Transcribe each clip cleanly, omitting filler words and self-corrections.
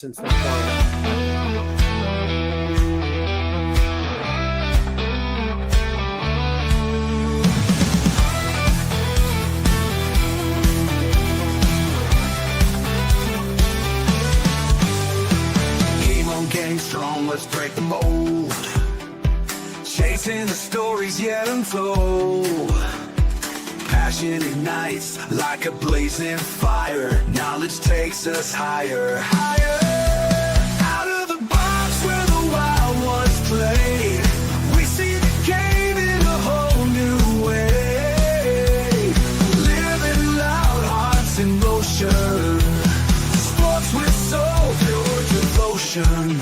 since they're playing. Game strong, let's break the mold. Chasing the stories yet untold. Passion ignites like a blazing fire. Knowledge takes us higher, higher. Out of the box where the wild ones play, we see the game in a whole new way. Living loud, hearts in motion. Sports with soul, pure devotion.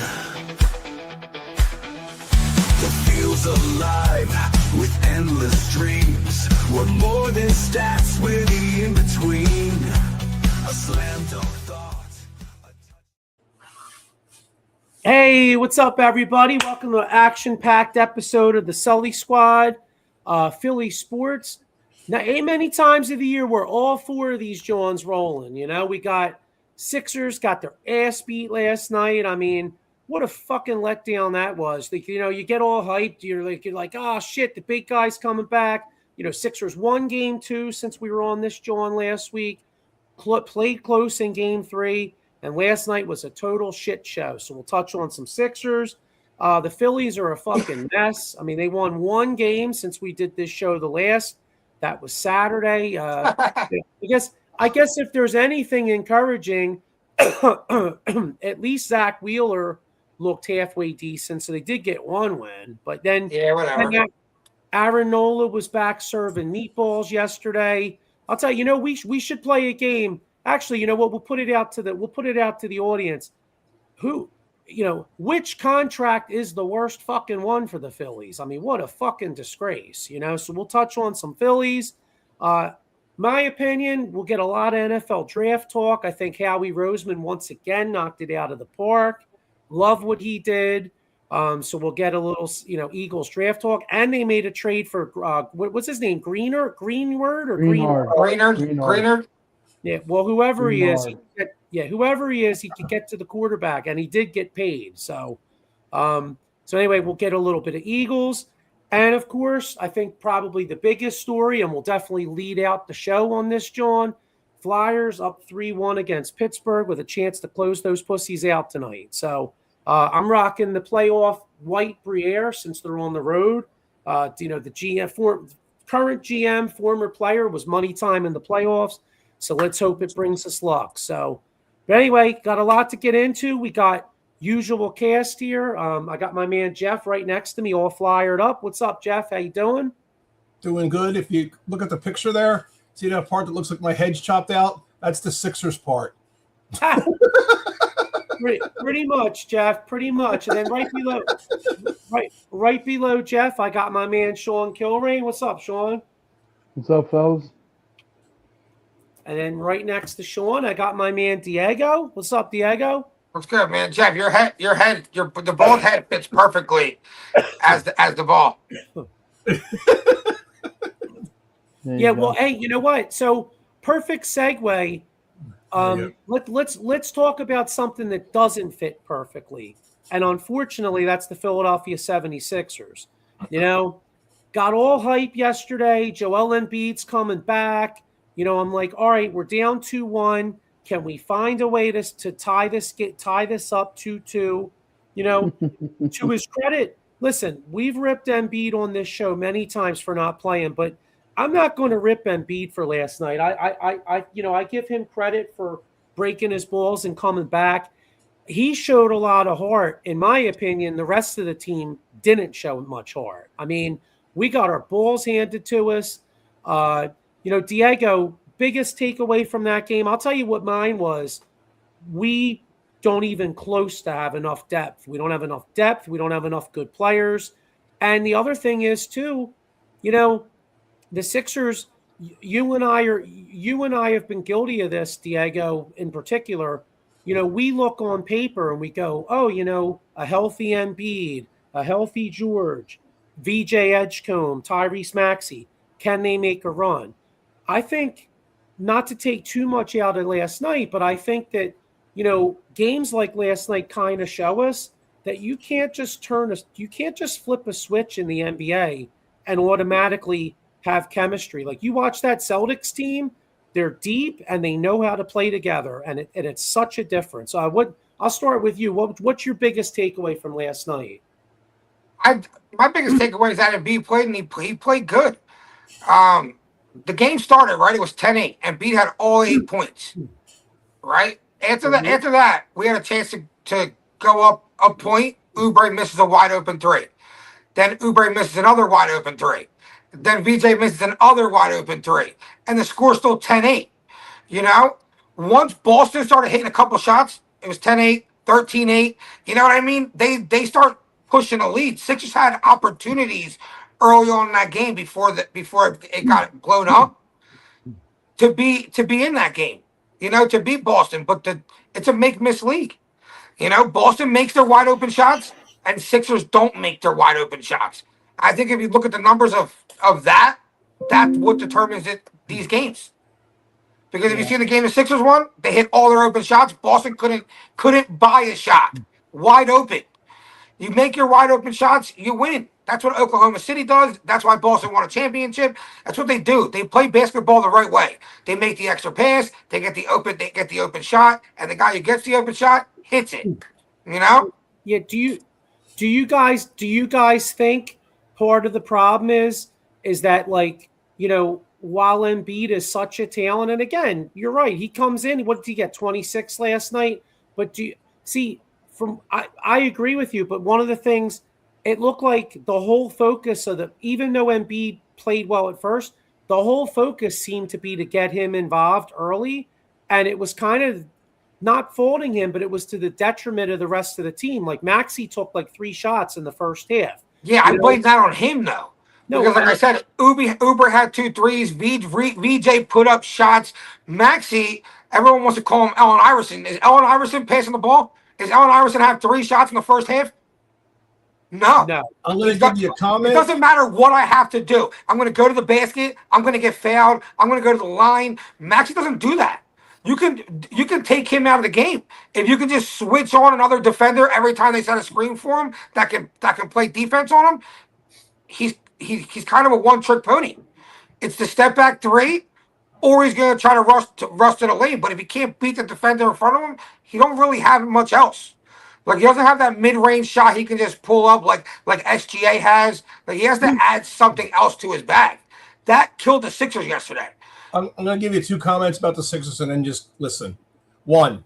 The field's alive with endless dreams. We're more than stats, we're the in-between. A slam dunk thought. Hey, what's up, everybody? Welcome to an action-packed episode of the Sully Squad, Philly Sports. Now, ain't many times of the year where all four of these Johns rolling. You know, we got Sixers got their ass beat last night. I mean, what a fucking letdown that was. Like, you know, you get all hyped. You're like, oh, shit, the big guy's coming back. You know, Sixers won game 2 since we were on this John last week. Played close in game 3. And last night was a total shit show. So we'll touch on some Sixers. The Phillies are a fucking mess. I mean, they won one game since we did this show the last. That was Saturday. I guess if there's anything encouraging, at least Zach Wheeler looked halfway decent, so they did get one win. But then, whatever. Aaron Nola was back serving meatballs yesterday. I'll tell you, we should play a game. Actually, you know what? We'll put it out to the audience. Which contract is the worst fucking one for the Phillies? I mean, what a fucking disgrace, So we'll touch on some Phillies. My opinion, we'll get a lot of NFL draft talk. I think Howie Roseman once again knocked it out of the park. Love what he did. So we'll get a little, Eagles draft talk. And they made a trade for, what's his name? Greenward? Yeah, well, whoever he is, he could get to the quarterback, and he did get paid. So anyway, we'll get a little bit of Eagles. And, of course, I think probably the biggest story, and we'll definitely lead out the show on this, John, Flyers up 3-1 against Pittsburgh with a chance to close those pussies out tonight. So I'm rocking the playoff white Briere since they're on the road. The GM, current GM, former player, was money time in the playoffs. So let's hope it brings us luck. So, but anyway, got a lot to get into. We got usual cast here. I got my man Jeff right next to me, all flyered up. What's up, Jeff? How you doing? Doing good. If you look at the picture there, see that part that looks like my head's chopped out? That's the Sixers part. Pretty much, Jeff. Pretty much. And then right below Jeff, I got my man Sean Kilrain. What's up, Sean? What's up, fellas? And then right next to Sean, I got my man Diego. What's up, Diego? What's good, man? Jeff, the bald head fits perfectly as the ball. Yeah, well, hey, you know what? So perfect segue. Let's talk about something that doesn't fit perfectly. And unfortunately, that's the Philadelphia 76ers. Got all hype yesterday. Joel Embiid's coming back. I'm like, all right, we're down 2-1. Can we find a way to tie this up 2-2? To his credit, listen, we've ripped Embiid on this show many times for not playing, but I'm not going to rip Embiid for last night. I give him credit for breaking his balls and coming back. He showed a lot of heart. In my opinion, the rest of the team didn't show much heart. I mean, we got our balls handed to us. Diego, biggest takeaway from that game, I'll tell you what mine was. We don't even close to have enough depth. We don't have enough depth. We don't have enough good players. And the other thing is, too, the Sixers, you and I have been guilty of this, Diego, in particular. We look on paper and we go, a healthy Embiid, a healthy George, VJ Edgecombe, Tyrese Maxey. Can they make a run? I think, not to take too much out of last night, but I think that, games like last night kind of show us that you can't just flip a switch in the NBA and automatically have chemistry. Like you watch that Celtics team, they're deep and they know how to play together, and it's such a difference. So I'll start with you. What's your biggest takeaway from last night? My biggest takeaway is that Embiid played and he played good. The game started, right? It was 10-8. Embiid had all 8 points, right? After that, we had a chance to go up a point. Oubre misses a wide open 3. Then Oubre misses another wide open 3. Then VJ misses another wide open 3. And the score's still 10-8. You know? Once Boston started hitting a couple shots, it was 10-8, 13-8. You know what I mean? They start pushing the lead. Sixers had opportunities early on in that game before it got blown up to be in that game, you know, to beat Boston. But it's a make-miss league. You know, Boston makes their wide open shots and Sixers don't make their wide open shots. I think if you look at the numbers of that's what determines these games. Because if you see the game the Sixers won, they hit all their open shots. Boston couldn't buy a shot. Wide open. You make your wide open shots, you win. That's what Oklahoma City does. That's why Boston won a championship. That's what they do. They play basketball the right way. They make the extra pass, they get the open shot, and the guy who gets the open shot hits it. You know? Yeah, do you guys think part of the problem is that, like, you know, while Embiid is such a talent, and again, you're right, he comes in, what did he get, 26 last night? But do you see I agree with you, but one of the things, it looked like the whole focus even though Embiid played well at first, the whole focus seemed to be to get him involved early, and it was kind of not faulting him, but it was to the detriment of the rest of the team. Like Maxey took like 3 shots in the first half. Yeah, I blame that on him though. No, because like I said, Uber had 2 threes. VJ put up shots. Maxey, everyone wants to call him Allen Iverson. Is Allen Iverson passing the ball? Is Allen Iverson have 3 shots in the first half? No. I'm going to give you a comment. It doesn't matter what I have to do. I'm going to go to the basket. I'm going to get fouled. I'm going to go to the line. Maxey doesn't do that. You can take him out of the game if you can just switch on another defender every time they set a screen for him that can play defense on him. He's kind of a one-trick pony. It's the step back 3, or he's going to try to rush to the lane. But if he can't beat the defender in front of him, he don't really have much else. Like, he doesn't have that mid-range shot he can just pull up like SGA has. Like, he has to add something else to his bag. That killed the Sixers yesterday. I'm going to give you 2 comments about the Sixers and then just listen. One,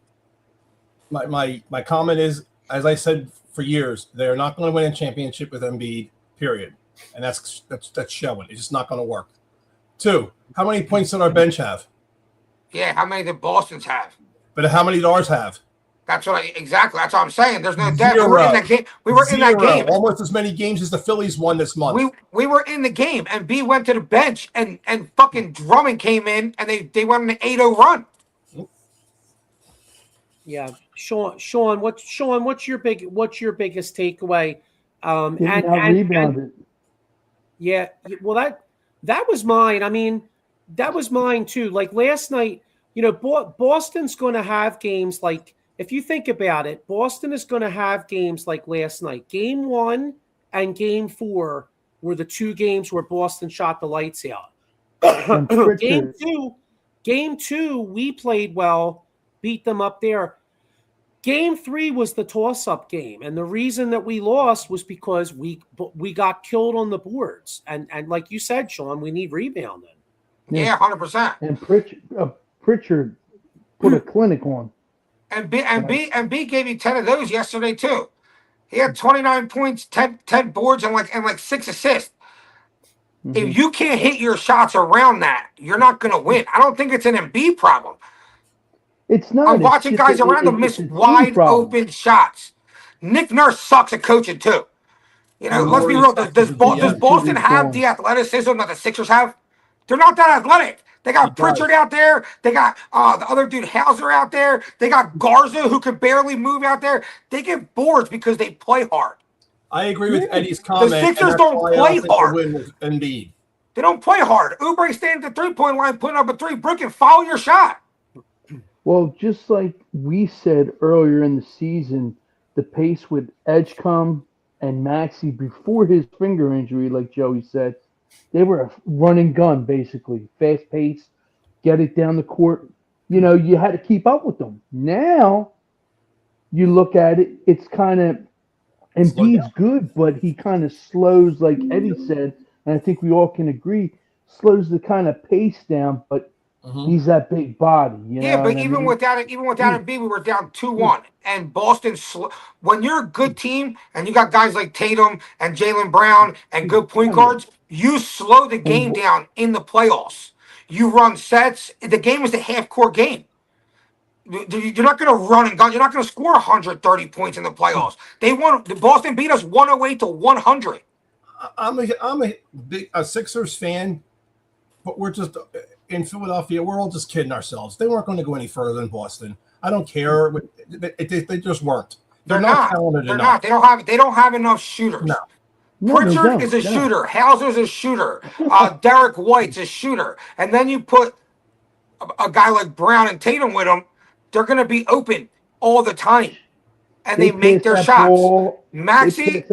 my comment is, as I said for years, they're not going to win a championship with Embiid, period. And that's showing. It's just not going to work. 2, how many points did our bench have? Yeah, how many did Boston's have? But how many did ours have? Exactly. That's what I'm saying. There's no depth. 0. We were in that game. We were 0. in that game. Almost as many games as the Phillies won this month. We were in the game, and B went to the bench, and fucking Drummond came in, and they went on an 8-0 run. Yeah, Sean, what's your biggest takeaway? Rebounded. Yeah, well, that was mine. I mean, that was mine too. Like last night, you know, Boston's going to have games like, if you think about it, Boston is going to have games like last night. Game 1 and Game 4 were the 2 games where Boston shot the lights out. Game 2, we played well, beat them up there. Game 3 was the toss-up game, and the reason that we lost was because we got killed on the boards. And like you said, Sean, we need rebounding. Yeah, 100%. And Pritchard put a clinic on. And B gave you 10 of those yesterday too. He had 29 points, 10 boards, and like 6 assists. Mm-hmm. If you can't hit your shots around that, you're not going to win. I don't think it's an Embiid problem. It's not. I'm watching guys around him miss wide open shots. Nick Nurse sucks at coaching too. You know, let's be real. Does Boston have the athleticism that the Sixers have? They're not that athletic. They got Pritchard out there. They got the other dude Hauser out there. They got Garza who can barely move out there. They get boards because they play hard. I agree with Eddie's comment. The Sixers don't play hard. Win with Embiid. They don't play hard. Oubre standing at the 3-point line, putting up a 3, Brook, and follow your shot. Well, just like we said earlier in the season, the pace with Edgecombe and Maxi before his finger injury, like Joey said, they were a run and gun basically, fast pace, get it down the court. You had to keep up with them. Now you look at it, it's kind of Slow down. Embiid's good, but he kind of slows, like Eddie said, and I think we all can agree, slows the kind of pace down. But he's that big body, Yeah, know but what I even mean? without it, even without Embiid, we were down 2-1, and Boston. When you're a good team and you got guys like Tatum and Jaylen Brown and good point guards, you slow the game down in the playoffs. You run sets. The game is a half-court game. You're not going to run and gun. You're not going to score 130 points in the playoffs. They won. Boston beat us 108 to 100. I'm a Sixers fan, but we're just in Philadelphia. We're all just kidding ourselves. They weren't going to go any further than Boston. I don't care. They just weren't. They're not. Talented They're enough. not. They don't have enough shooters. No. No, they Pritchard don't. is a No. shooter. Hauser's a shooter. Derek White's a shooter. And then you put a guy like Brown and Tatum with them, they're going to be open all the time, and they make their pass that shots. ball. Maxey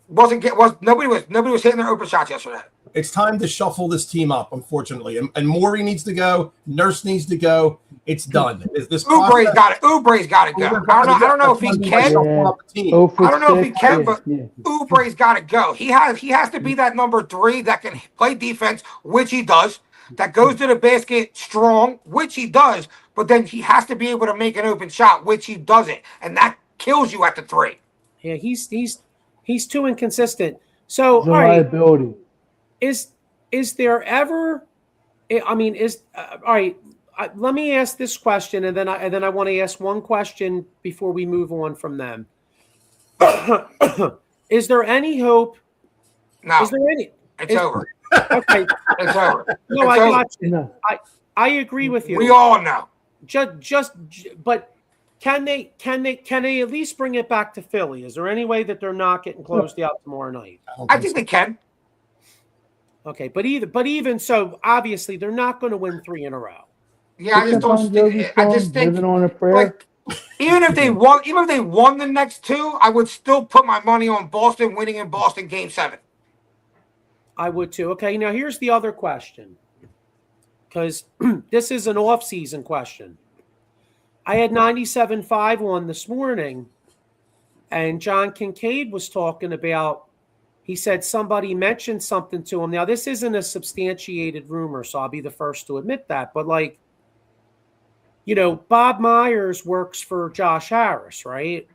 nobody was hitting their open shots yesterday. It's time to shuffle this team up, unfortunately. And Morey needs to go. Nurse needs to go. It's done. Oubre's got it. Oubre's got to go. I don't know if he can. I don't know if he can, but Oubre's got to go. He has to be that number 3 that can play defense, which he does. That goes to the basket strong, which he does. But then he has to be able to make an open shot, which he doesn't, and that kills you at the 3. Yeah, he's too inconsistent. So, all right, liability. Is there ever? I mean, all right. Let me ask this question, and then I want to ask one question before we move on from them. Is there any hope? No, is there any? It's over. Okay, it's over. No, it's I over. got you. No. I agree with you. We all know. But can they at least bring it back to Philly? Is there any way that they're not getting closed out tomorrow night? I think they can. Okay, but even so, obviously they're not going to win 3 in a row. Yeah, I just don't. I just think living on a prayer. Like, even if they won the next 2, I would still put my money on Boston winning in Boston Game 7. I would too. Okay, now here's the other question, because this is an off-season question. I had 97.5 on this morning, and John Kincaid was talking about. He said somebody mentioned something to him. Now, this isn't a substantiated rumor, so I'll be the first to admit that. But, Bob Myers works for Josh Harris, right?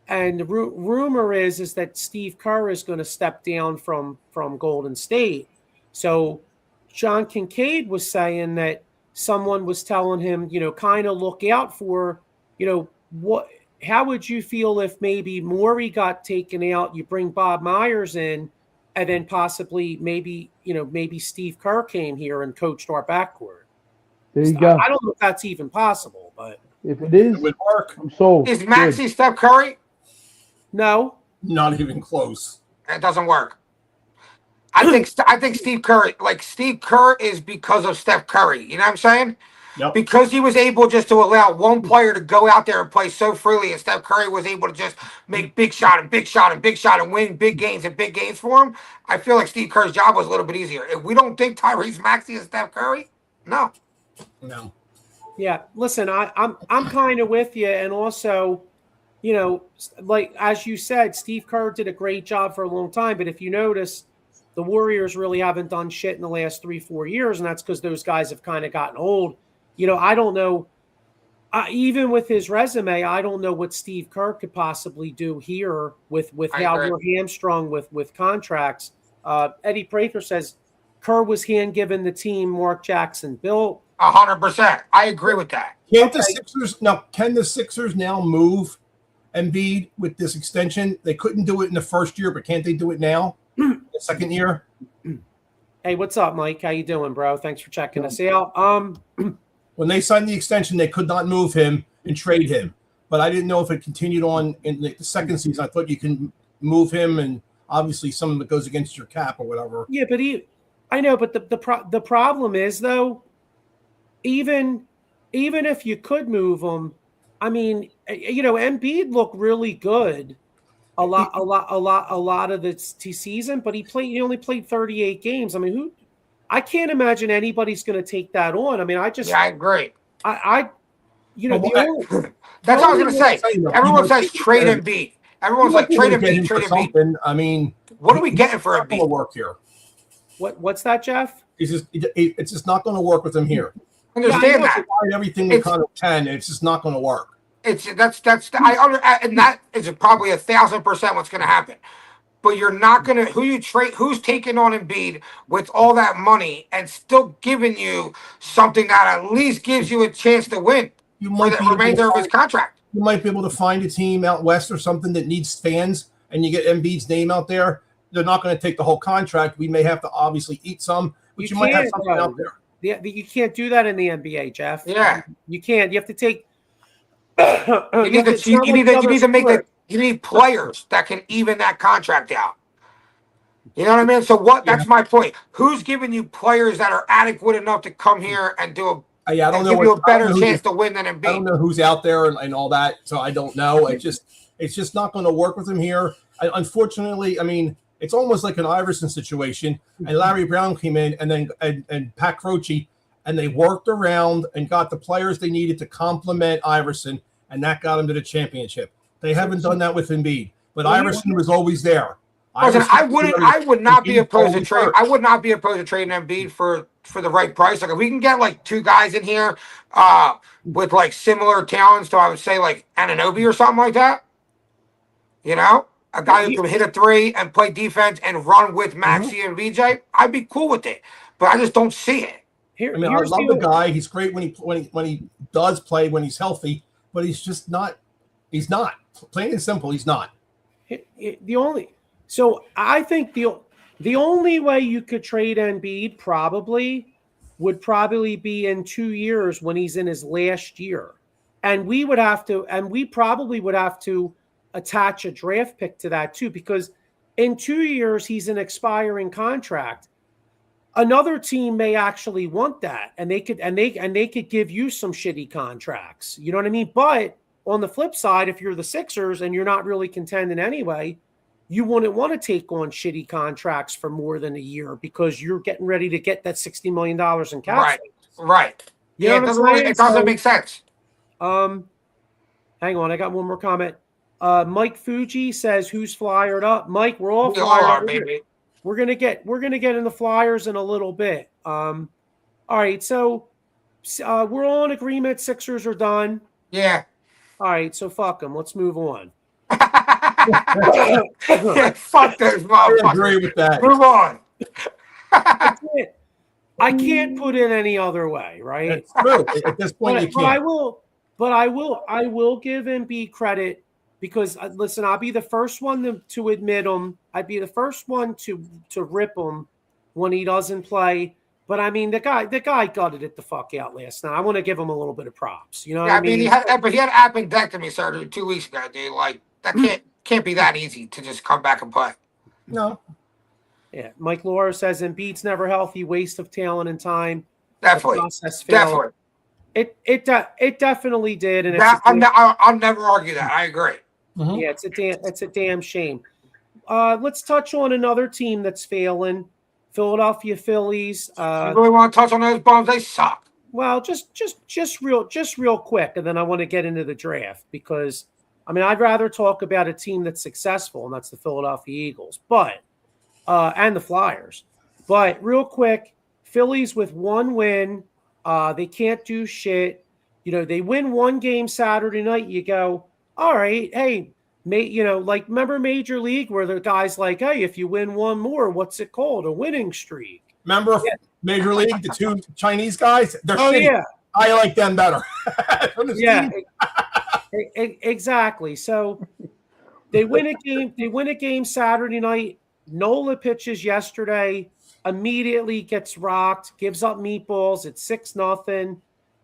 And the rumor is that Steve Kerr is going to step down from Golden State. So John Kincaid was saying that someone was telling him, kind of look out for, how would you feel if maybe Morey got taken out, you bring Bob Myers in, and then possibly maybe Steve Kerr came here and coached our backcourt? There you go. I don't know if that's even possible, but if it is, it would work. I'm sold. Is Maxey Steph Curry? No. Not even close. It doesn't work. I think Steve Kerr is because of Steph Curry. You know what I'm saying? Yep. Because he was able just to allow one player to go out there and play so freely, and Steph Curry was able to just make big shot and big shot and big shot and win big games for him. I feel like Steve Kerr's job was a little bit easier. If we don't think Tyrese Maxey is Steph Curry, no. Yeah, listen, I'm kind of with you, and also, like as you said, Steve Kerr did a great job for a long time. But if you notice, the Warriors really haven't done shit in the last 3-4 years, and that's because those guys have kind of gotten old. I don't know. Even with his resume, I don't know what Steve Kerr could possibly do here with how we're hamstrung with contracts. Eddie Prather says Kerr was hand-given the team Mark Jackson built. 100%. I agree with that. Can the Sixers now move Embiid with this extension? They couldn't do it in the first year, but can't they do it now? The second year? Hey, what's up, Mike? How you doing, bro? Thanks for checking us out. When they signed the extension, they could not move him and trade him. But I didn't know if it continued on in the second season. I thought you can move him, and obviously something that goes against your cap or whatever. Yeah, but I know, but the problem is, though, even even if you could move him, I mean, Embiid looked really good a lot of the season, but he only played 38 games. I mean, I can't imagine anybody's going to take that on. I mean, I agree. That's what I was going to say. Everyone says trade Embiid. Everyone's like trade Embiid, trade Embiid. I mean, what are we getting for Embiid? Going to work here. What's that, Jeff? It's just not going to work with him here. Understand that. Everything we kind of can, it's just not going to work. And that is probably 1,000% what's going to happen. But you're not going to who's taking on Embiid with all that money and still giving you something that at least gives you a chance to win for the remainder of his contract. You might be able to find a team out west or something that needs fans, and you get Embiid's name out there. They're not going to take the whole contract. We may have to obviously eat some, but you might have something out there. Yeah, you can't do that in the NBA, Jeff. Yeah, you can't. You have to take. You need players that can even that contract out. You know what I mean? So that's my point. Who's giving you players that are adequate enough to come here and give you a better chance to win than Embiid? I don't know who's out there and all that, so I don't know. It's just not going to work with him here. Unfortunately, I mean, it's almost like an Iverson situation. And Larry Brown came in and Pat Croce, and they worked around and got the players they needed to complement Iverson, and that got him to the championship. They haven't done that with Embiid, but Iverson was always there. I would not be opposed to trade. I would not be opposed to trading Embiid for the right price. Like if we can get like two guys in here with like similar talents to I would say like Anunoby or something like that. You know, a guy who can hit a three and play defense and run with Maxey and VJ. I'd be cool with it, but I just don't see it. I love the guy. He's great when he does play when he's healthy, but he's just not. He's not. Plain and simple, he's not. So I think the only way you could trade Embiid would probably be in 2 years when he's in his last year, and we probably would have to attach a draft pick to that too, because in 2 years he's an expiring contract. Another team may actually want that, and they could give you some shitty contracts. You know what I mean? But on the flip side, if you're the Sixers and you're not really contending anyway, you wouldn't want to take on shitty contracts for more than a year because you're getting ready to get that $60 million in cap. Right. Yeah, it doesn't make sense. Hang on, I got one more comment. Mike Fuji says, "Who's flyered up?" Mike, we're all flyered, baby. We're gonna get in the Flyers in a little bit. All right, so we're all in agreement. Sixers are done. Yeah. All right, so fuck them. Let's move on. Yeah, fuck those motherfuckers. I agree with that. Move on. I can't put it any other way, right? It's true. At this point, you can't. But I will give Embiid credit because listen, I'll be the first one to admit him. I'd be the first one to rip him when he doesn't play. But I mean, the guy gutted it the fuck out last night. I want to give him a little bit of props. You know what I mean? He had appendectomy surgery 2 weeks ago, dude. Like that can't be that easy to just come back and play. No. Yeah. Mike Laura says Embiid's never healthy, waste of talent and time. Definitely. Definitely. It definitely did, and I'll never argue that. I agree. Mm-hmm. Yeah, it's a damn shame. Let's touch on another team that's failing. Philadelphia Phillies. You really want to touch on those bums? They suck. Well, just real quick, and then I want to get into the draft because I mean I'd rather talk about a team that's successful, and that's the Philadelphia Eagles, but and the Flyers. But real quick, Phillies with one win, they can't do shit. You know, they win one game Saturday night. You go, all right, hey. Like remember Major League where the guy's like, hey, if you win one more, what's it called? A winning streak. Remember Major League, the two Chinese guys? They're shitty. Yeah. I like them better. Yeah, exactly. So they win a game. They win a game Saturday night. Nola pitches yesterday. Immediately gets rocked. Gives up meatballs. It's 6-0.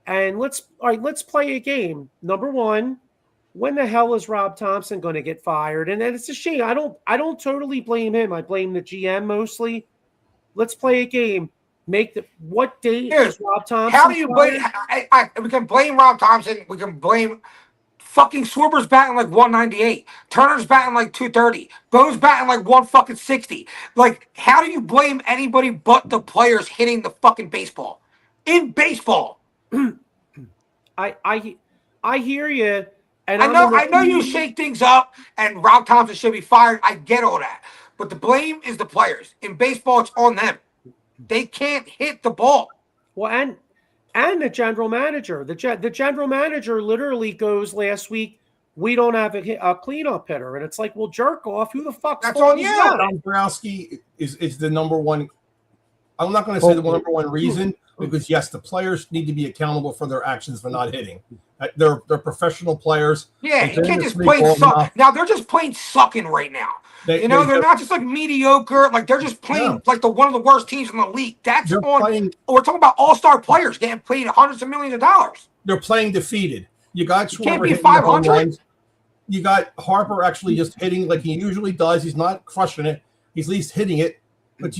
And let's play a game. Number one. When the hell is Rob Thompson going to get fired? And it's a shame. I don't totally blame him. I blame the GM mostly. Let's play a game. what date Dude, is Rob Thompson? How do you blame? We can blame Rob Thompson. We can blame fucking Schwarber's batting like 198. Turner's batting like 230. Bo's batting like 160. Like, how do you blame anybody but the players hitting the fucking baseball? In baseball. I hear you. And I know you shake things up and Rob Thompson should be fired. I get all that. But the blame is the players. In baseball, it's on them. They can't hit the ball. Well, and the general manager. The general manager literally goes last week, we don't have a cleanup hitter. And it's like, well, jerk off. Who the fuck's That's on you. Dombrowski is the number one. I'm not going to say the number one reason, because yes, the players need to be accountable for their actions for not hitting. They're professional players. Yeah, you can't just play suck. Now they're just plain sucking right now. They're not just like mediocre. Like they're just playing like one of the worst teams in the league. That's on. We're talking about all-star players getting paid hundreds of millions of dollars. They're playing defeated. You got Schwarber can't be 500. You got Harper actually just hitting like he usually does. He's not crushing it. He's at least hitting it. But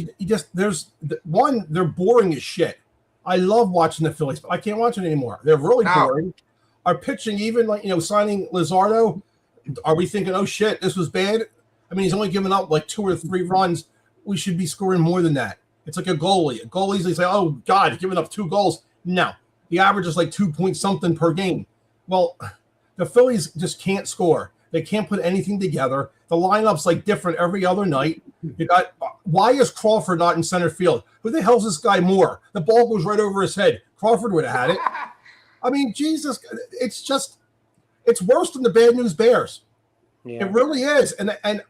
they're boring as shit. I love watching the Phillies, but I can't watch it anymore. They're really boring. Our pitching, even signing Luzardo, are we thinking, oh shit, this was bad? I mean, he's only given up like 2 or 3 runs. We should be scoring more than that. It's like a goalie. Goalies, they say, oh God, he's giving up 2 goals. No, the average is like 2 point something per game. Well, the Phillies just can't score. They can't put anything together. The lineup's like different every other night. Why is Crawford not in center field? Who the hell's this guy Moore? The ball goes right over his head. Crawford would have had it. I mean, Jesus, it's worse than the Bad News Bears. Yeah. It really is. And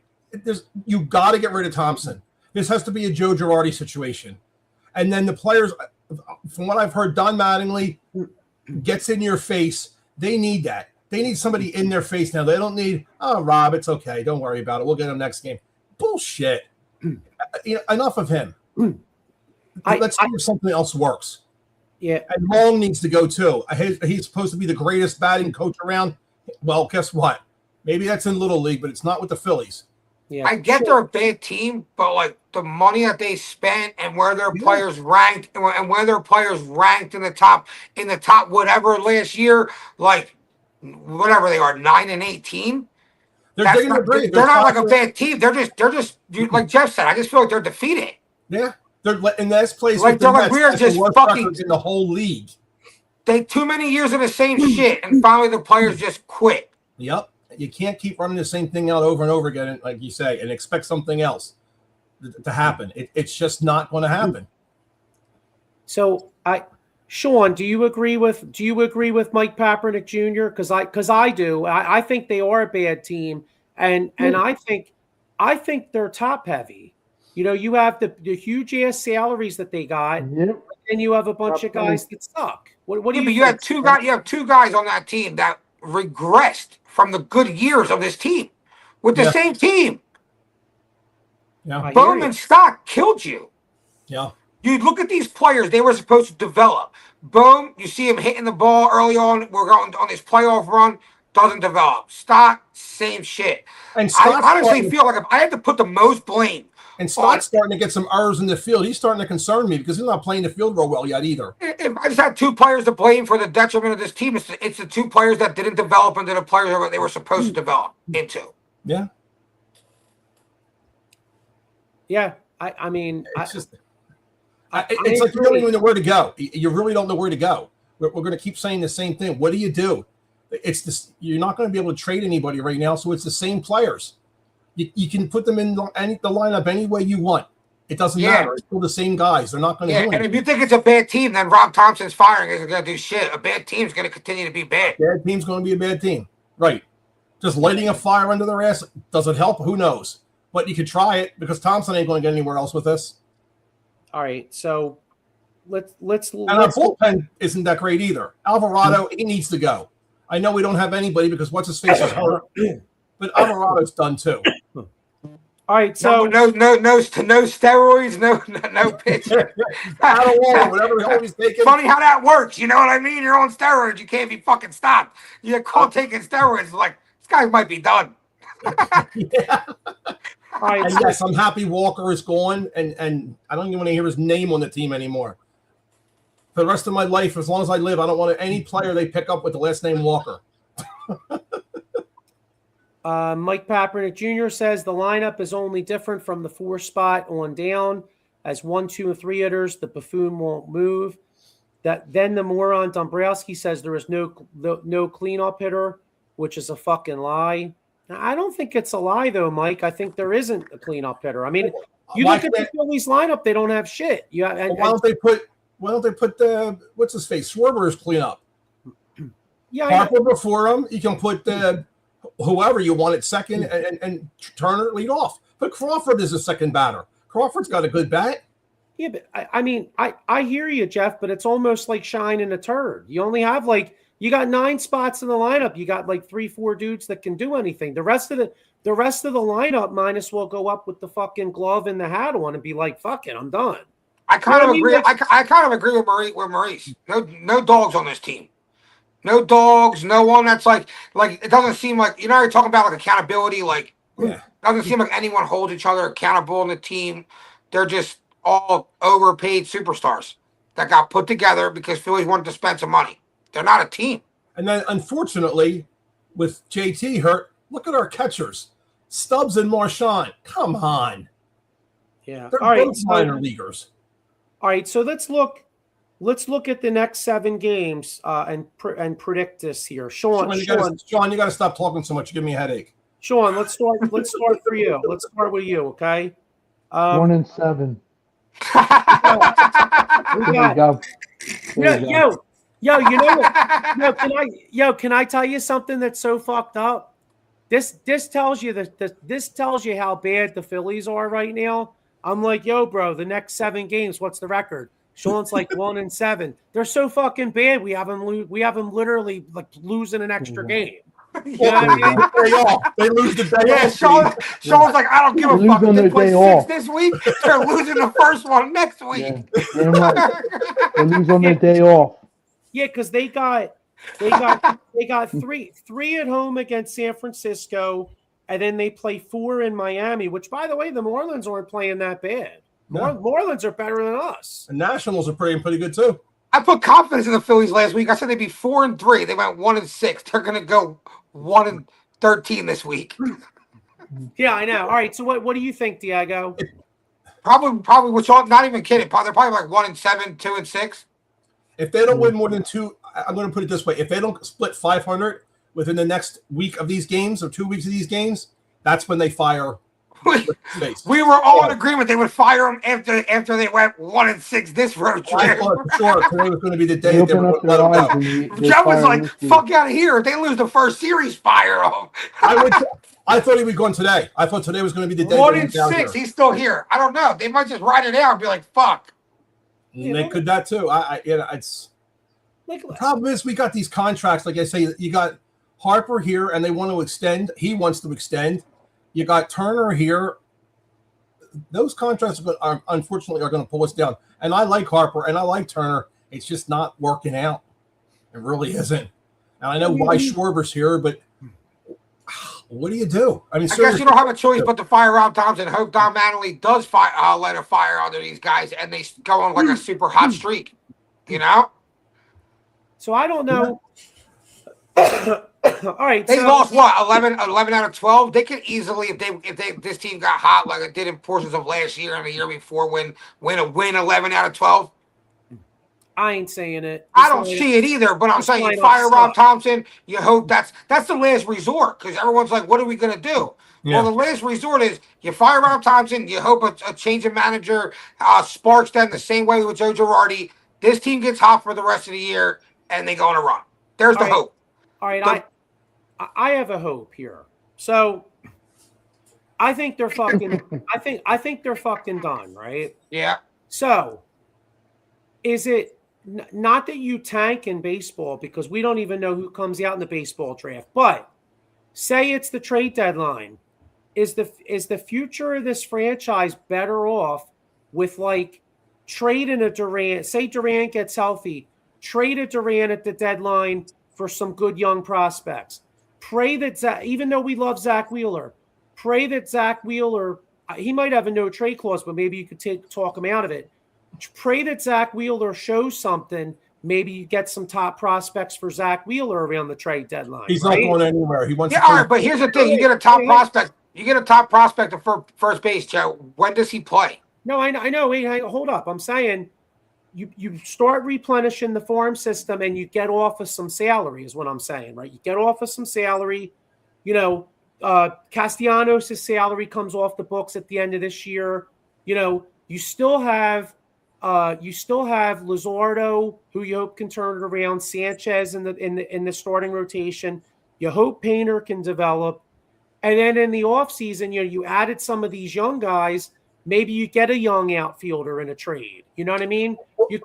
you got to get rid of Thompson. This has to be a Joe Girardi situation. And then the players, from what I've heard, Don Mattingly gets in your face. They need that. They need somebody in their face now. They don't need, oh, Rob, it's okay. Don't worry about it. We'll get him next game. Bullshit. Enough of him. Let's see if something else works. Yeah. And Long needs to go too. He's supposed to be the greatest batting coach around. Well, guess what? Maybe that's in Little League, but it's not with the Phillies. Yeah. I get they're a bad team, but like the money that they spent and where their players ranked and where their players ranked in the top whatever last year, like whatever they are, 9 and 18. They're digging the grave. They're not like a bad team. They're just like Jeff said. I just feel like they're defeated. Yeah, they're in this place. Like they're like we're just fucking in the whole league. They too many years of the same shit, and finally the players just quit. Yep, you can't keep running the same thing out over and over again, like you say, and expect something else to happen. It's just not going to happen. So Sean, do you agree with Mike Papernick Jr.? Because I do. I think they are a bad team, and I think they're top heavy. You have the huge ass salaries that they got, and you have a bunch of guys that suck. What do you? But you have two guys. You have 2 guys on that team that regressed from the good years of this team with the same team. Yeah, Bowman Stock killed you. Yeah. You look at these players, they were supposed to develop. Boom, you see him hitting the ball early on. We're going on this playoff run, doesn't develop. Stock, same shit. And I honestly feel like if I had to put the most blame. And Stock's starting to get some errors in the field. He's starting to concern me because he's not playing the field real well yet either. If I just had 2 players to blame for the detriment of this team, it's the 2 players that didn't develop into the players that they were supposed to develop into. Yeah. Yeah, I mean, it's like you don't even know where to go. You really don't know where to go. We're going to keep saying the same thing. What do you do? It's this. You're not going to be able to trade anybody right now, so it's the same players. You can put them in the lineup any way you want. It doesn't matter. It's still the same guys. They're not going to do anything. And if you think it's a bad team, then Rob Thompson's firing isn't going to do shit. A bad team's going to continue to be bad. Bad team's going to be a bad team. Right. Just lighting a fire under their ass, does it help? Who knows? But you could try it because Thompson ain't going to get anywhere else with this. All right, so let's and our bullpen isn't that great either. Alvarado, he needs to go. I know we don't have anybody because what's his face is hurt, but Alvarado's done too. All right, so no steroids, no pitcher. Funny how that works. You know what I mean? You're on steroids. You can't be fucking stopped. You're caught taking steroids. Like this guy might be done. right, And so- yes, I'm happy Walker is gone, and I don't even want to hear his name on the team anymore. For the rest of my life, as long as I live, I don't want any player they pick up with the last name Walker. Mike Papernick Jr. says the lineup is only different from the 4 spot on down. As 1, 2, and 3 hitters, the buffoon won't move. Then the moron Dombrowski says there is no cleanup hitter, which is a fucking lie. I don't think it's a lie though, Mike. I think there isn't a cleanup hitter. I mean, you look at the Phillies lineup; they don't have shit. Why don't they put the what's his face Schwarber's cleanup? Yeah, Harper before him. You can put the whoever you want at second and Turner lead off. Put Crawford as a second batter. Crawford's got a good bat. Yeah, but I mean, I hear you, Jeff, but it's almost like shining a turd. You only have you got 9 spots in the lineup. You got 3-4 dudes that can do anything. The rest of the lineup might as well go up with the fucking glove and the hat on and be like, fuck it, I'm done. I kind of agree. Like, I kind of agree with Maurice. No dogs on this team. No dogs. No one that's like it doesn't seem like you're talking about accountability. It doesn't seem like anyone holds each other accountable on the team. They're just all overpaid superstars that got put together because Phillies wanted to spend some money. They're not a team. And then, unfortunately, with JT hurt, look at our catchers, Stubbs and Marchand. Come on, yeah. they're All right, both minor leaguers. All right, so let's look at the next 7 games and predict this here. Sean, you got to stop talking so much. You give me a headache. Sean, let's start for you. Let's start with you, okay? 1-7. We got, yo, you know what? Can I tell you something that's so fucked up? This tells you this tells you how bad the Phillies are right now. I'm like, yo, bro, the next 7 games, what's the record? Sean's like 1-7. They're so fucking bad. We have them literally losing an extra game. You know what I mean? They lose the day Yeah, off. Sean's like, I don't give a Lose fuck. on They their play day 6 off. this week. They're losing the first one next week. Yeah, damn right. They lose on their day off. Yeah, because they got 3 at home against San Francisco, and then they play 4 in Miami. Which, by the way, the Marlins aren't playing that bad. No. Marlins are better than us. The Nationals are pretty good too. I put confidence in the Phillies last week. I said they'd be 4-3. They went 1-6. They're gonna go 1-13 this week. Yeah, I know. All right, so what do you think, Diego? Probably. Which not even kidding. They're probably like 1-7, 2-6. If they don't win more than 2, I'm going to put it this way: if they don't split 500 within the next week of these games or 2 weeks of these games, that's when they fire. We were all in agreement they would fire him after they went 1-6 this road trip. I thought for sure today was going to be the day They that they open were up going to their let eyes them go. and they Jeff was fire like, this dude. fuck out of here. If they lose the first series, fire them. I thought he would go on today. I thought today was going to be the day. 1-6. He's still here. I don't know. They might just ride it out and be like, fuck. They could that too. It's the problem is we got these contracts. Like I say, you got Harper here, and they want to extend. He wants to extend. You got Turner here. Those contracts are unfortunately going to pull us down. And I like Harper and I like Turner. It's just not working out. It really isn't. And I know why Schwarber's here, but what do you do? I mean, I guess you don't have a choice but to fire Rob Thompson. Hope Don Mattingly does let a fire under these guys, and they go on like a super hot streak. So I don't know. All right, They lost what 11 out of 12. They could easily, if this team got hot like it did in portions of last year and the year before, win 11 out of 12. I ain't saying it. I don't see it either, but I'm saying you fire Rob Thompson. You hope that's the last resort because everyone's like, what are we gonna do? Yeah. Well, the last resort is you fire Rob Thompson. You hope a change of manager sparks them the same way with Joe Girardi. This team gets hot for the rest of the year and they go on a run. There's the hope. All right, I have a hope here. So I think they're fucking. I think they're fucking done, right? Yeah. So is it not that you tank in baseball because we don't even know who comes out in the baseball draft, but say it's the trade deadline. Is the future of this franchise better off with trading a Durant? Say Durant gets healthy, trade a Durant at the deadline for some good young prospects. Pray that even though we love Zach Wheeler, pray that Zach Wheeler he might have a no trade clause, but maybe you could talk him out of it. Pray that Zach Wheeler shows something. Maybe you get some top prospects for Zach Wheeler around the trade deadline. He's right? not going anywhere. He wants. Yeah, all right, but here's the thing: you get a top prospect. You get a top prospect at first base, Joe. When does he play? No, I know. Wait, hold up. I'm saying you start replenishing the farm system and you get off of some salary is what I'm saying, right? You get off of some salary. You know, Castellanos' salary comes off the books at the end of this year. You know, you still have Luzardo, who you hope can turn it around. Sanchez in the starting rotation. You hope Painter can develop, and then in the offseason, you added some of these young guys. Maybe you get a young outfielder in a trade. You know what I mean? You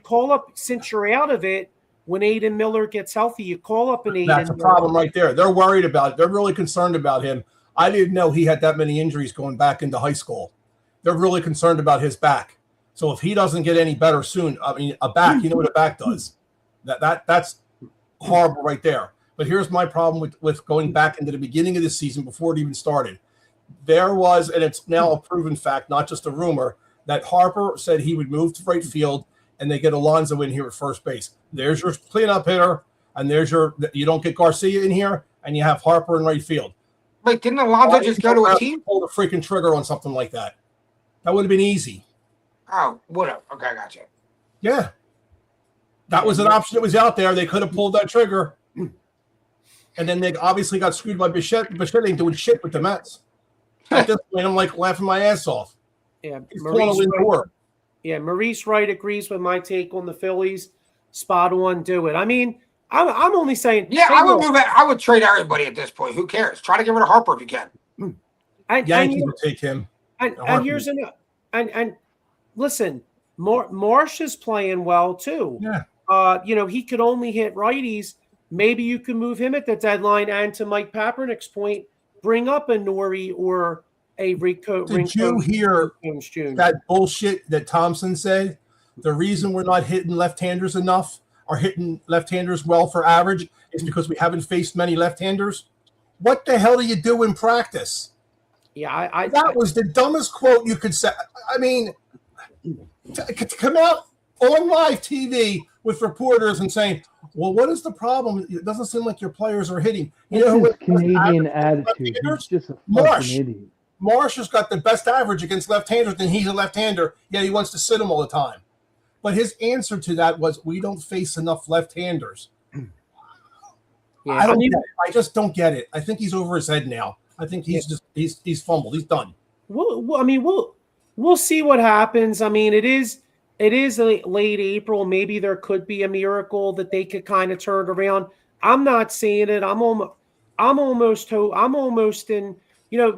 call up since you're out of it. When Aiden Miller gets healthy, you call up an Aiden. That's a problem right there. They're worried about it. They're really concerned about him. I didn't know he had that many injuries going back into high school. They're really concerned about his back. So if he doesn't get any better soon, I mean, a back, you know what a back does. That's horrible right there. But here's my problem with going back into the beginning of the season before it even started. There was, and it's now a proven fact, not just a rumor, that Harper said he would move to right field and they get Alonso in here at first base. There's your cleanup hitter, and you don't get Garcia in here, and you have Harper in right field. Wait, didn't Alonso just go to a team? Pull the freaking trigger on something like that. That would have been easy. Oh, whatever. Okay, I got you. Yeah. That was an option that was out there. They could have pulled that trigger. And then they obviously got screwed by Bichette. Bichette ain't doing shit with the Mets. At this point, I'm like laughing my ass off. Yeah, He's pulling a win door. Yeah, Maurice Wright agrees with my take on the Phillies. Spot on, do it. I mean, I'm only saying. Yeah, I would move it. I would trade everybody at this point. Who cares? Try to get rid of Harper if you can. Yankees would take him. And here's another. And listen, Marsh is playing well too. Yeah. He could only hit righties. Maybe you can move him at the deadline. And to Mike Papernick's point, bring up a Nori or a Rico. Did you hear that bullshit that Thompson said? The reason we're not hitting left-handers enough or hitting left-handers well for average is because we haven't faced many left-handers. What the hell do you do in practice? Yeah, that was the dumbest quote you could say. I mean, to come out on live TV with reporters and saying, well, what is the problem? It doesn't seem like your players are hitting. This is Canadian attitude. He's just a fucking idiot. Marsh has got the best average against left-handers, and he's a left-hander, yet he wants to sit him all the time. But his answer to that was, we don't face enough left-handers. Yeah, I just don't get it. I think he's over his head now. I think he's fumbled. He's done. We'll see what happens. I mean, it is late April. Maybe there could be a miracle that they could kind of turn around. I'm not seeing it. I'm almost in.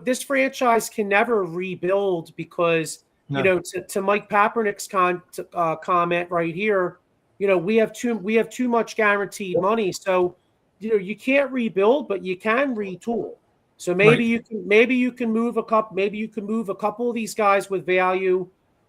This franchise can never rebuild because to Mike Papernick's comment right here. We have too much guaranteed money, so you can't rebuild, but you can retool. So maybe you can move a couple of these guys with value,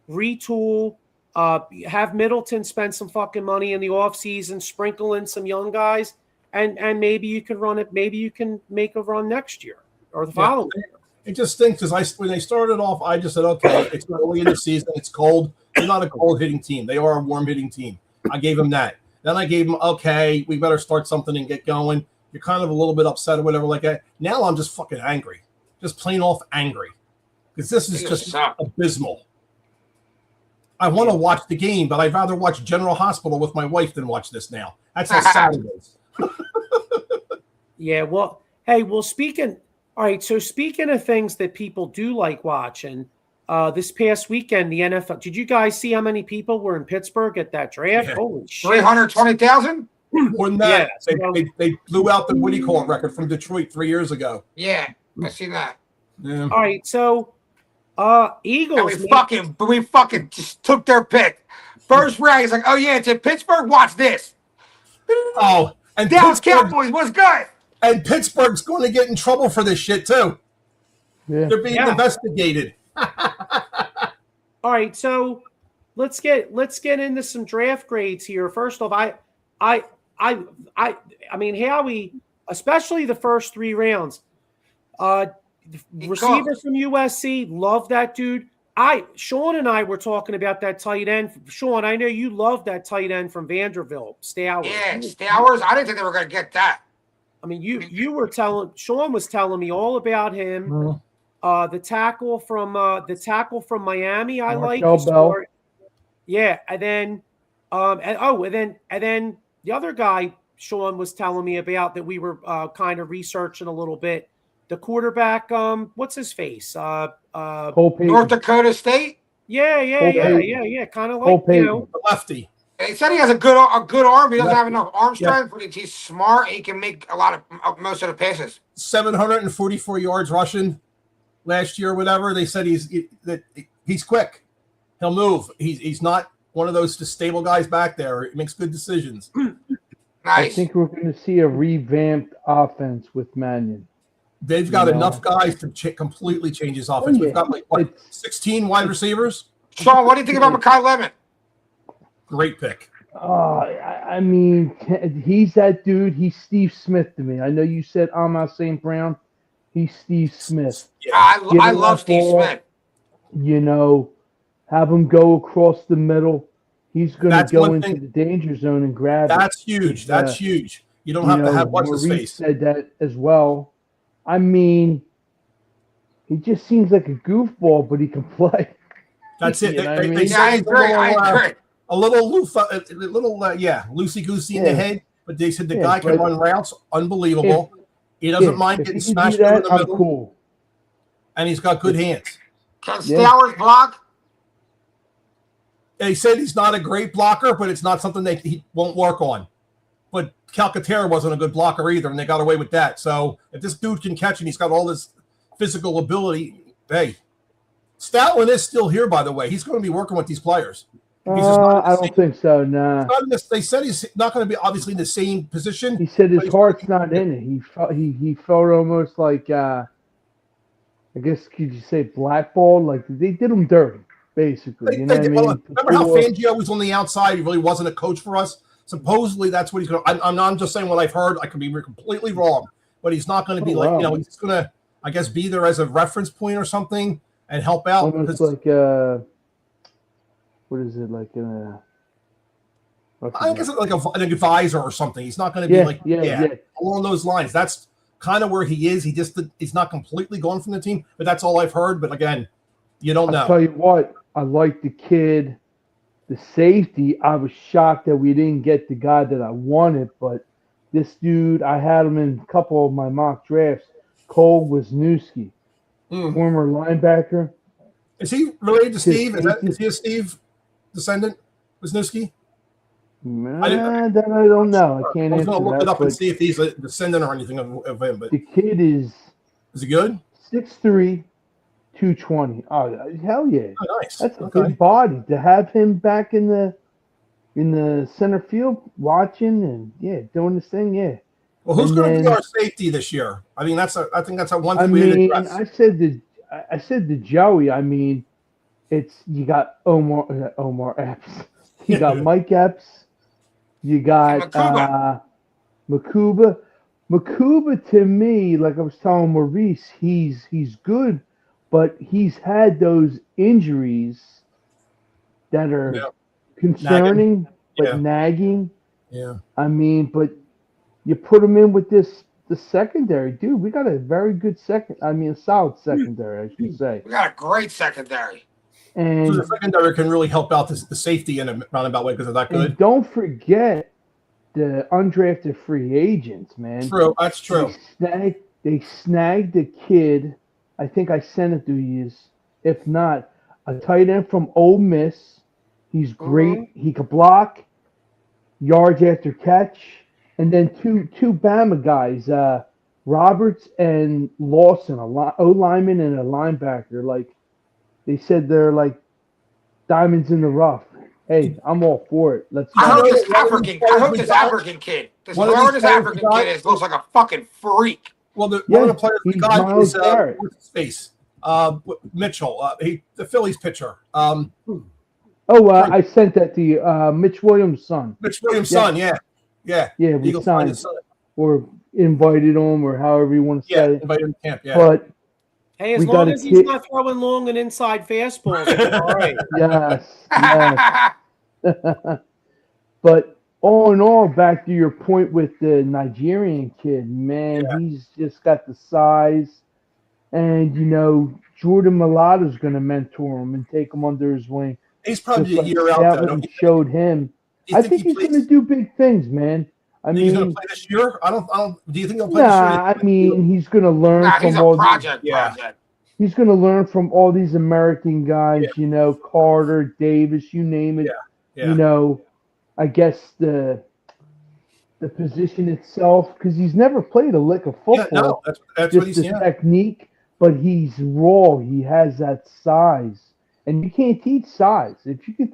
retool. Have Middleton spend some fucking money in the offseason, sprinkle in some young guys, and maybe you can run it. Maybe you can make a run next year or the following year. It just stinks because when they started off, I just said, okay, it's early in the season, it's cold. They're not a cold hitting team. They are a warm hitting team. I gave them that. Then I gave them, okay, we better start something and get going. You're kind of a little bit upset or whatever like that. Now I'm just fucking angry, just plain off angry, because this is just abysmal. I want to watch the game, but I'd rather watch General Hospital with my wife than watch this now. That's how sad it is. Yeah, well, hey, speaking of things that people do like watching, this past weekend, the NFL, did you guys see how many people were in Pittsburgh at that draft? Yeah. Holy shit. 320,000? More than that. Yeah, they blew out the Woody Call record from Detroit 3 years ago. Yeah, I see that. Yeah. All right, so Eagles. And we fucking just took their pick. First round, he's like, oh yeah, it's in Pittsburgh. Watch this. Oh, and Dallas Cowboys was good. And Pittsburgh's going to get in trouble for this shit too. Yeah. They're being investigated. All right, so let's get into some draft grades here. First off, I mean, Howie, especially the first 3 rounds. receiver from USC, love that dude. Sean and I were talking about that tight end. Sean, I know you love that tight end from Vanderbilt, Stowers. Yeah, Stowers. I didn't think they were going to get that. I mean, Sean was telling me all about him. The tackle from Miami, I like. Yeah, and then the other guy Sean was telling me about that we were kind of researching a little bit. The quarterback, what's his face? North Dakota State. Yeah. Kind of like the lefty. They said he has a good arm. He doesn't have enough arm strength, but he's smart. He can make most of the passes. 744 yards rushing last year, whatever. They said he's quick. He'll move. He's not one of those just stable guys back there. He makes good decisions. Nice. I think we're going to see a revamped offense with Mannion. They've got enough guys to completely change his offense. We've got 16 wide receivers. Sean, what do you think about Mekhi Lemon? Great pick. I mean, he's that dude. He's Steve Smith to me. I know you said Amon St. Brown. He's Steve Smith. Yeah. I love Steve Smith. Have him go across the middle. He's going to go into the danger zone and grab it. That's huge. That's huge. You don't have to have what's his face. Said that as well. I mean, he just seems like a goofball, but he can play. That's it. They say I agree. A little loosey-goosey in the head, but they said the guy can run routes. Unbelievable. He doesn't mind getting smashed over the middle. Cool. And he's got good hands. Can Stowers block? They said he's not a great blocker, but it's not something that he won't work on. But Calcaterra wasn't a good blocker either, and they got away with that. So if this dude can catch and he's got all this physical ability, hey, Stoutland is still here, by the way. He's going to be working with these players. I don't think so, nah. They said he's not going to be obviously in the same position. He said his heart's not in it. He felt almost like, I guess, could you say blackballed? Like they did him dirty, basically. You know what I mean? Remember how Fangio was on the outside? He really wasn't a coach for us. Supposedly that's what he's going to. I'm just saying what I've heard. I could be completely wrong, but he's not going to be he's just going to, I guess, be there as a reference point or something and help out. Almost like what is it like? I guess like an advisor or something. He's not going to be along those lines. That's kind of where he is. He's not completely gone from the team, but that's all I've heard. But again, you don't know. I'll tell you what, I like the kid. The safety, I was shocked that we didn't get the guy that I wanted, but this dude, I had him in a couple of my mock drafts, Cole Wisniewski, former linebacker. Is he related to Steve? Is he a Steve descendant, Wisniewski? That I don't know. I can't answer that. I was going to look it up and see if he's a descendant or anything of him. But the kid is he good? 6'3", 220. Oh, hell yeah. Oh, nice. That's a good body. To have him back in the center field watching and doing this thing, Well, who's going to be our safety this year? I mean, I think that's a one thing we didn't address. I said to Joey, I mean, you got Omar Epps. You got Mike Epps. You got Makuba. Makuba, to me, like I was telling Maurice, he's good, but he's had those injuries that are concerning, nagging. Yeah. I mean, but you put him in with the secondary, dude. We got a very good solid secondary, I should say. We got a great secondary. And so the secondary can really help out the safety in a roundabout way because of that good. Don't forget the undrafted free agents, man. True, that's true. They snagged a kid. I think I sent it to you. If not, a tight end from Ole Miss. He's great. He could block, yards after catch, and then two Bama guys, Roberts and Lawson, O lineman and a linebacker. Like they said, they're like diamonds in the rough. Hey, I'm all for it. I hope this African kid. Whoever this African kid is looks like a fucking freak. Well, one of the players we got is what's his face? Mitchell, the Phillies pitcher. I sent that to you. Mitch Williams' son. Mitch Williams' son, yeah. We signed or invited him or however you want to say it. Invited him to camp, yeah. But Hey, as We long got a as he's kid- not throwing long and inside fastballs, it's all right. Yes, yes. But all in all, back to your point with the Nigerian kid, man, he's just got the size. And, Jordan Mulatto's going to mentor him and take him under his wing. He's Just probably a like year out, though. Shatlin showed him. Do you I think think he he's going to plays? do big things, man. I He's going to mean, play this year? I don't. Do you think he'll play this year? nah, I mean, he's going to learn Nah, he's from a all these. project. Yeah. He's going to learn from all these American guys, Carter, Davis, you name it. Yeah. I guess the position itself, because he's never played a lick of Yeah, football. no, that's Just what he's his technique, but he's raw. He has that size, and you can't teach size. If you could,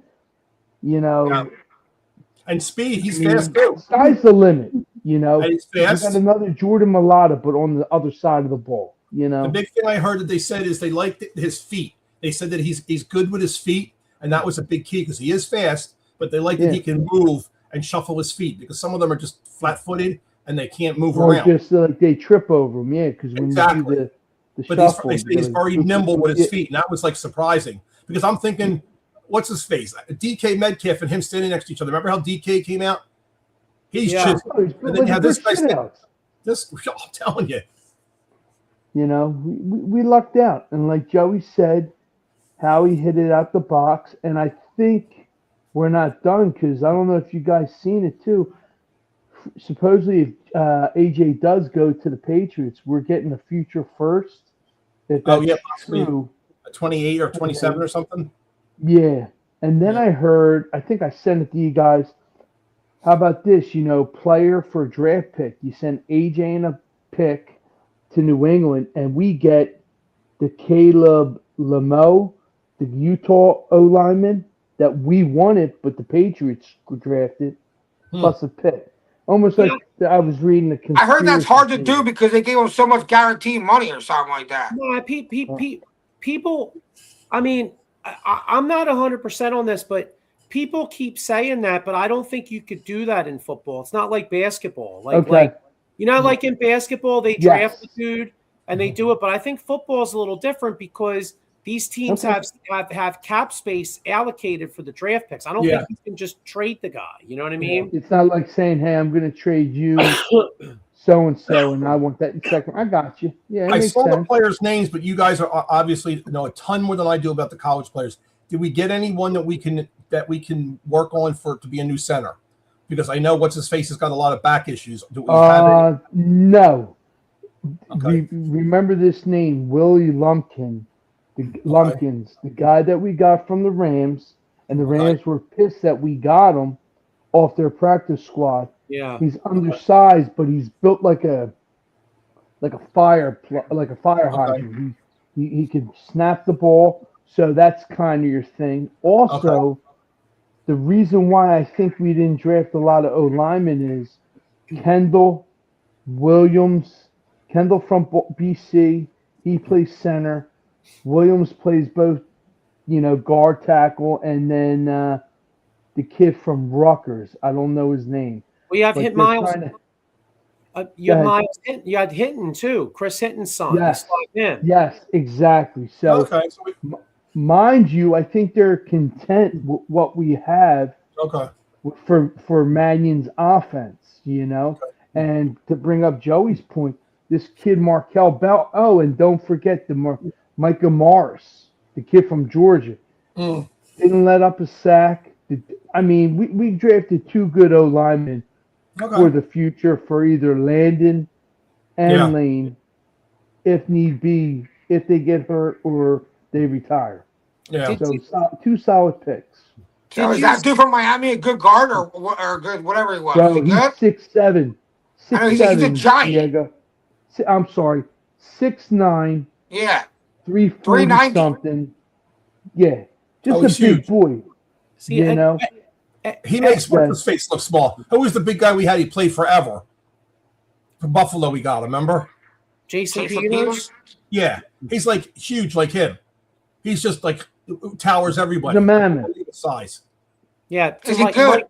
And speed, he's fast too. Sky's the limit. And he's You fast. got another Jordan Mulatto, but on the other side of the ball. The big thing I heard that they said is they liked his feet. They said that he's good with his feet, and that was a big key because he is fast, but they like that he can move and shuffle his feet because some of them are just flat-footed and they can't move or around. just like they trip over him, because when you do the But shuffle, he's very nimble with his feet, and that was like surprising because I'm thinking, what's his face? DK Metcalf and him standing next to each other. Remember how DK came out? He's just, and then you have this guy. I'm telling you. We lucked out. And like Joey said, Howie hit it out the box. And I think we're not done because I don't know if you guys seen it too. Supposedly, if AJ does go to the Patriots, we're getting a future first. If that's true. 28 or 27 or something. Yeah. And then I heard, I think I sent it to you guys. How about this? Player for a draft pick. You send AJ and a pick to New England, and we get the Caleb Lamo, the Utah O lineman that we wanted, but the Patriots drafted, plus a pick. Almost like I was reading the conspiracy. I heard that's hard to do because they gave him so much guaranteed money or something like that. No, people. I mean, I'm not 100% on this, but people keep saying that. But I don't think you could do that in football. It's not like basketball. Like in basketball, they draft the dude and they do it. But I think football is a little different because these teams have cap space allocated for the draft picks. I don't think you can just trade the guy. You know what I mean? It's not like saying, "Hey, I'm going to trade you so and so, and I want that in second." I got you. Yeah, I saw the players' names, but you guys are obviously know a ton more than I do about the college players. Did we get anyone that we can work on to be a new center? Because I know what's his face has got a lot of back issues. Do we have any? No. Okay. Remember this name, Willie Lumpkins, the guy that we got from the Rams, and the Rams were pissed that we got him off their practice squad. Yeah, he's undersized, but he's built like a fire hydrant. He can snap the ball, so that's kind of your thing. Also, the reason why I think we didn't draft a lot of O linemen is Kendall Williams. Kendall from BC, he plays center. Williams plays both, guard, tackle, and then the kid from Rutgers. I don't know his name. Well, you have Miles. You had Hinton too. Chris Hinton's son. Yes, exactly. So, mind you, I think they're content with what we have. For Mannion's offense, and to bring up Joey's point, this kid Markel Bell. Oh, and don't forget the Micah Morris, the kid from Georgia, didn't let up a sack. I mean, we drafted two good O linemen for the future for either Landon and Lane, if need be, if they get hurt or they retire. Yeah. So two solid picks. So is that dude from Miami a good guard or good whatever he was? Bro, is he good? He's 6'7". I know he's a giant. Diego. I'm sorry, 6'9". Yeah. 340 something. Yeah, just a big huge boy. See, he makes his face look small. Who was the big guy we had? He played forever. For Buffalo, we got him. Remember? Jason Peters. Yeah, he's like huge, like him. He's just like towers everybody. The mammoth size. Yeah, is he good?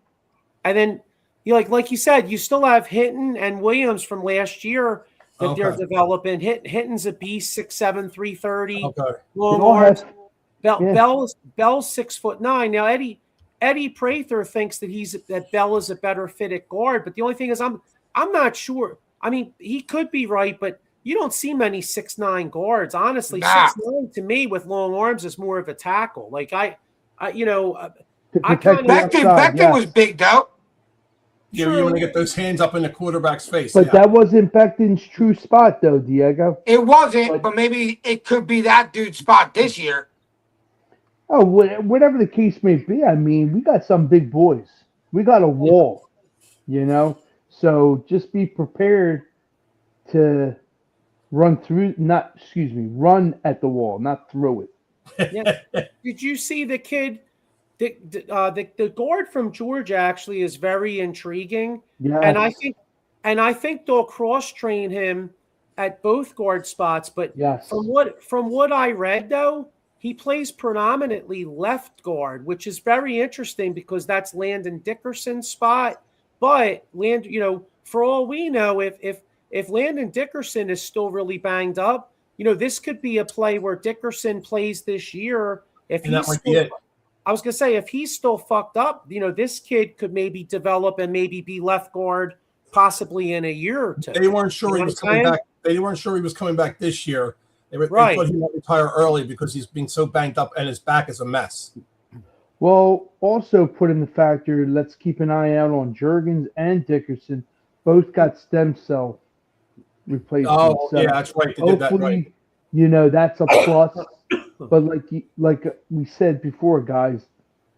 And then you like you said, you still have Hinton and Williams from last year that they're developing. Hinton's a beast, 6'7", 330. Okay. Long They all arms. have- Bell's 6'9". Now Eddie Prather thinks that Bell is a better fit at guard, but the only thing is I'm not sure. I mean, he could be right, but you don't see many 6'9" guards. Honestly, Nah. 6'9" to me with long arms is more of a tackle. Like I To I protect kinda- the outside, Becton was big though. You want to get those hands up in the quarterback's face. But that wasn't Becton's true spot, though, Diego. It wasn't, but maybe it could be that dude's spot this year. Oh, whatever the case may be, I mean, we got some big boys. We got a wall, you know? So just be prepared to run at the wall, not through it. Yeah. Did you see the kid? The guard from Georgia actually is very intriguing, Yes. and I think they'll cross train him at both guard spots. But Yes. from what I read, though, he plays predominantly left guard, which is very interesting because that's Landon Dickerson's spot. But for all we know, if Landon Dickerson is still really banged up, this could be a play where Dickerson plays this year. I was going to say, if he's still fucked up, this kid could maybe develop and maybe be left guard possibly in a year or two. They weren't sure he was coming back. They weren't sure he was coming back this year. They thought he might retire early because he's been so banged up and his back is a mess. Well, also put in the factor, let's keep an eye out on Juergens and Dickerson. Both got stem cell replacement. Oh, yeah, that's right. They did that right. That's a plus. But like we said before, guys,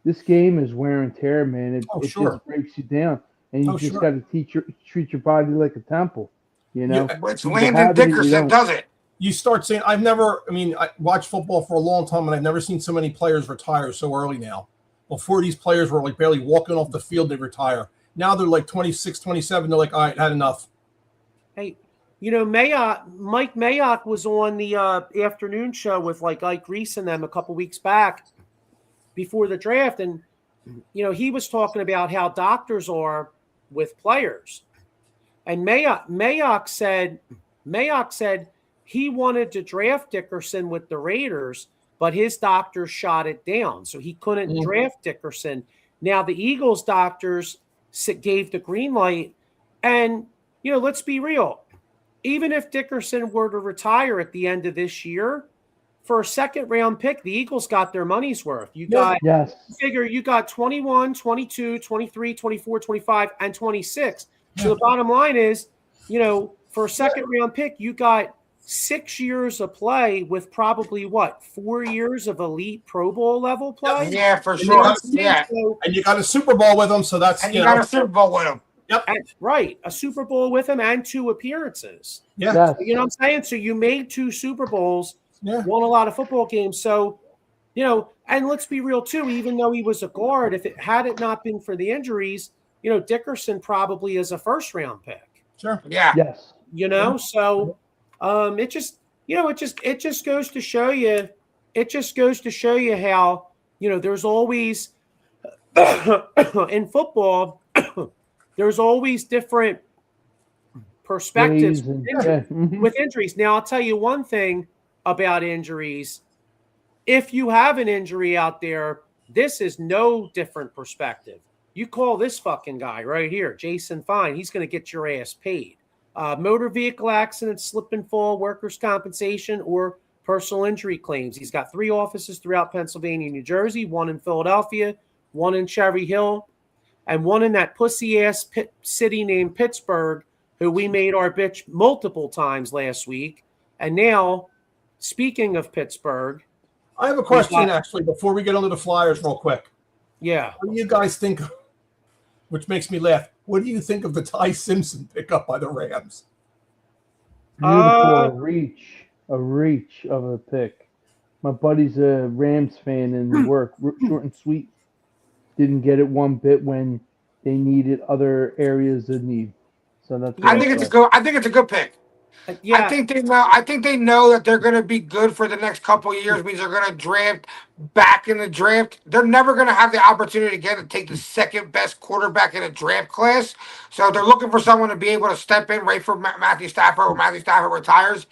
this game is wear and tear, man. It just breaks you down, and you just got to treat your body like a temple. It's Landon Dickerson does it. You start seeing. I watched football for a long time, and I've never seen so many players retire so early now. Before, these players were like barely walking off the field, they retire. Now they're like 26, 27. They're like, all right, had enough. Hey. Mike Mayock was on the afternoon show with like Ike Reese and them a couple weeks back before the draft. And, he was talking about how doctors are with players. And Mayock said he wanted to draft Dickerson with the Raiders, but his doctors shot it down. So he couldn't draft Dickerson. Now the Eagles doctors gave the green light. And, let's be real. Even if Dickerson were to retire at the end of this year, for a second-round pick, the Eagles got their money's worth. You got 21, 22, 23, 24, 25, and 26. So the bottom line is, for a second-round pick, you got 6 years of play with probably, 4 years of elite Pro Bowl level play? Yeah, for sure. Yeah. And you got a Super Bowl with them, so that's... And you got a Super Bowl with them. Yep. Right. A Super Bowl with him and 2 appearances. Yeah. Yes. You know what I'm saying? So you made 2 Super Bowls, won a lot of football games. So, and let's be real too, even though he was a guard, had it not been for the injuries, Dickerson probably is a first-round pick. Sure. Yeah. Yes. So it just goes to show you, how, there's always in football, there's always different perspectives with injuries. Now, I'll tell you one thing about injuries. If you have an injury out there, this is no different perspective. You call this fucking guy right here, Jason Fine. He's going to get your ass paid. Motor vehicle accident, slip and fall, workers' compensation, or personal injury claims. He's got 3 offices throughout Pennsylvania and New Jersey, 1 in Philadelphia, 1 in Cherry Hill, and 1 in that pussy-ass city named Pittsburgh, who we made our bitch multiple times last week. And now, speaking of Pittsburgh... I have a question, actually, before we get onto the Flyers real quick. Yeah. What do you guys think, which makes me laugh, what do you think of the Ty Simpson pickup by the Rams? Beautiful, a reach of a pick. My buddy's a Rams fan in work, short and sweet. Didn't get it one bit when they needed other areas of need. So that's. I think it's a good pick. Yeah, I think they know that they're going to be good for the next couple of years. Means they're going to draft back in the draft. They're never going to have the opportunity again to take the second best quarterback in a draft class. So they're looking for someone to be able to step in right for Matthew Stafford when Matthew Stafford retires.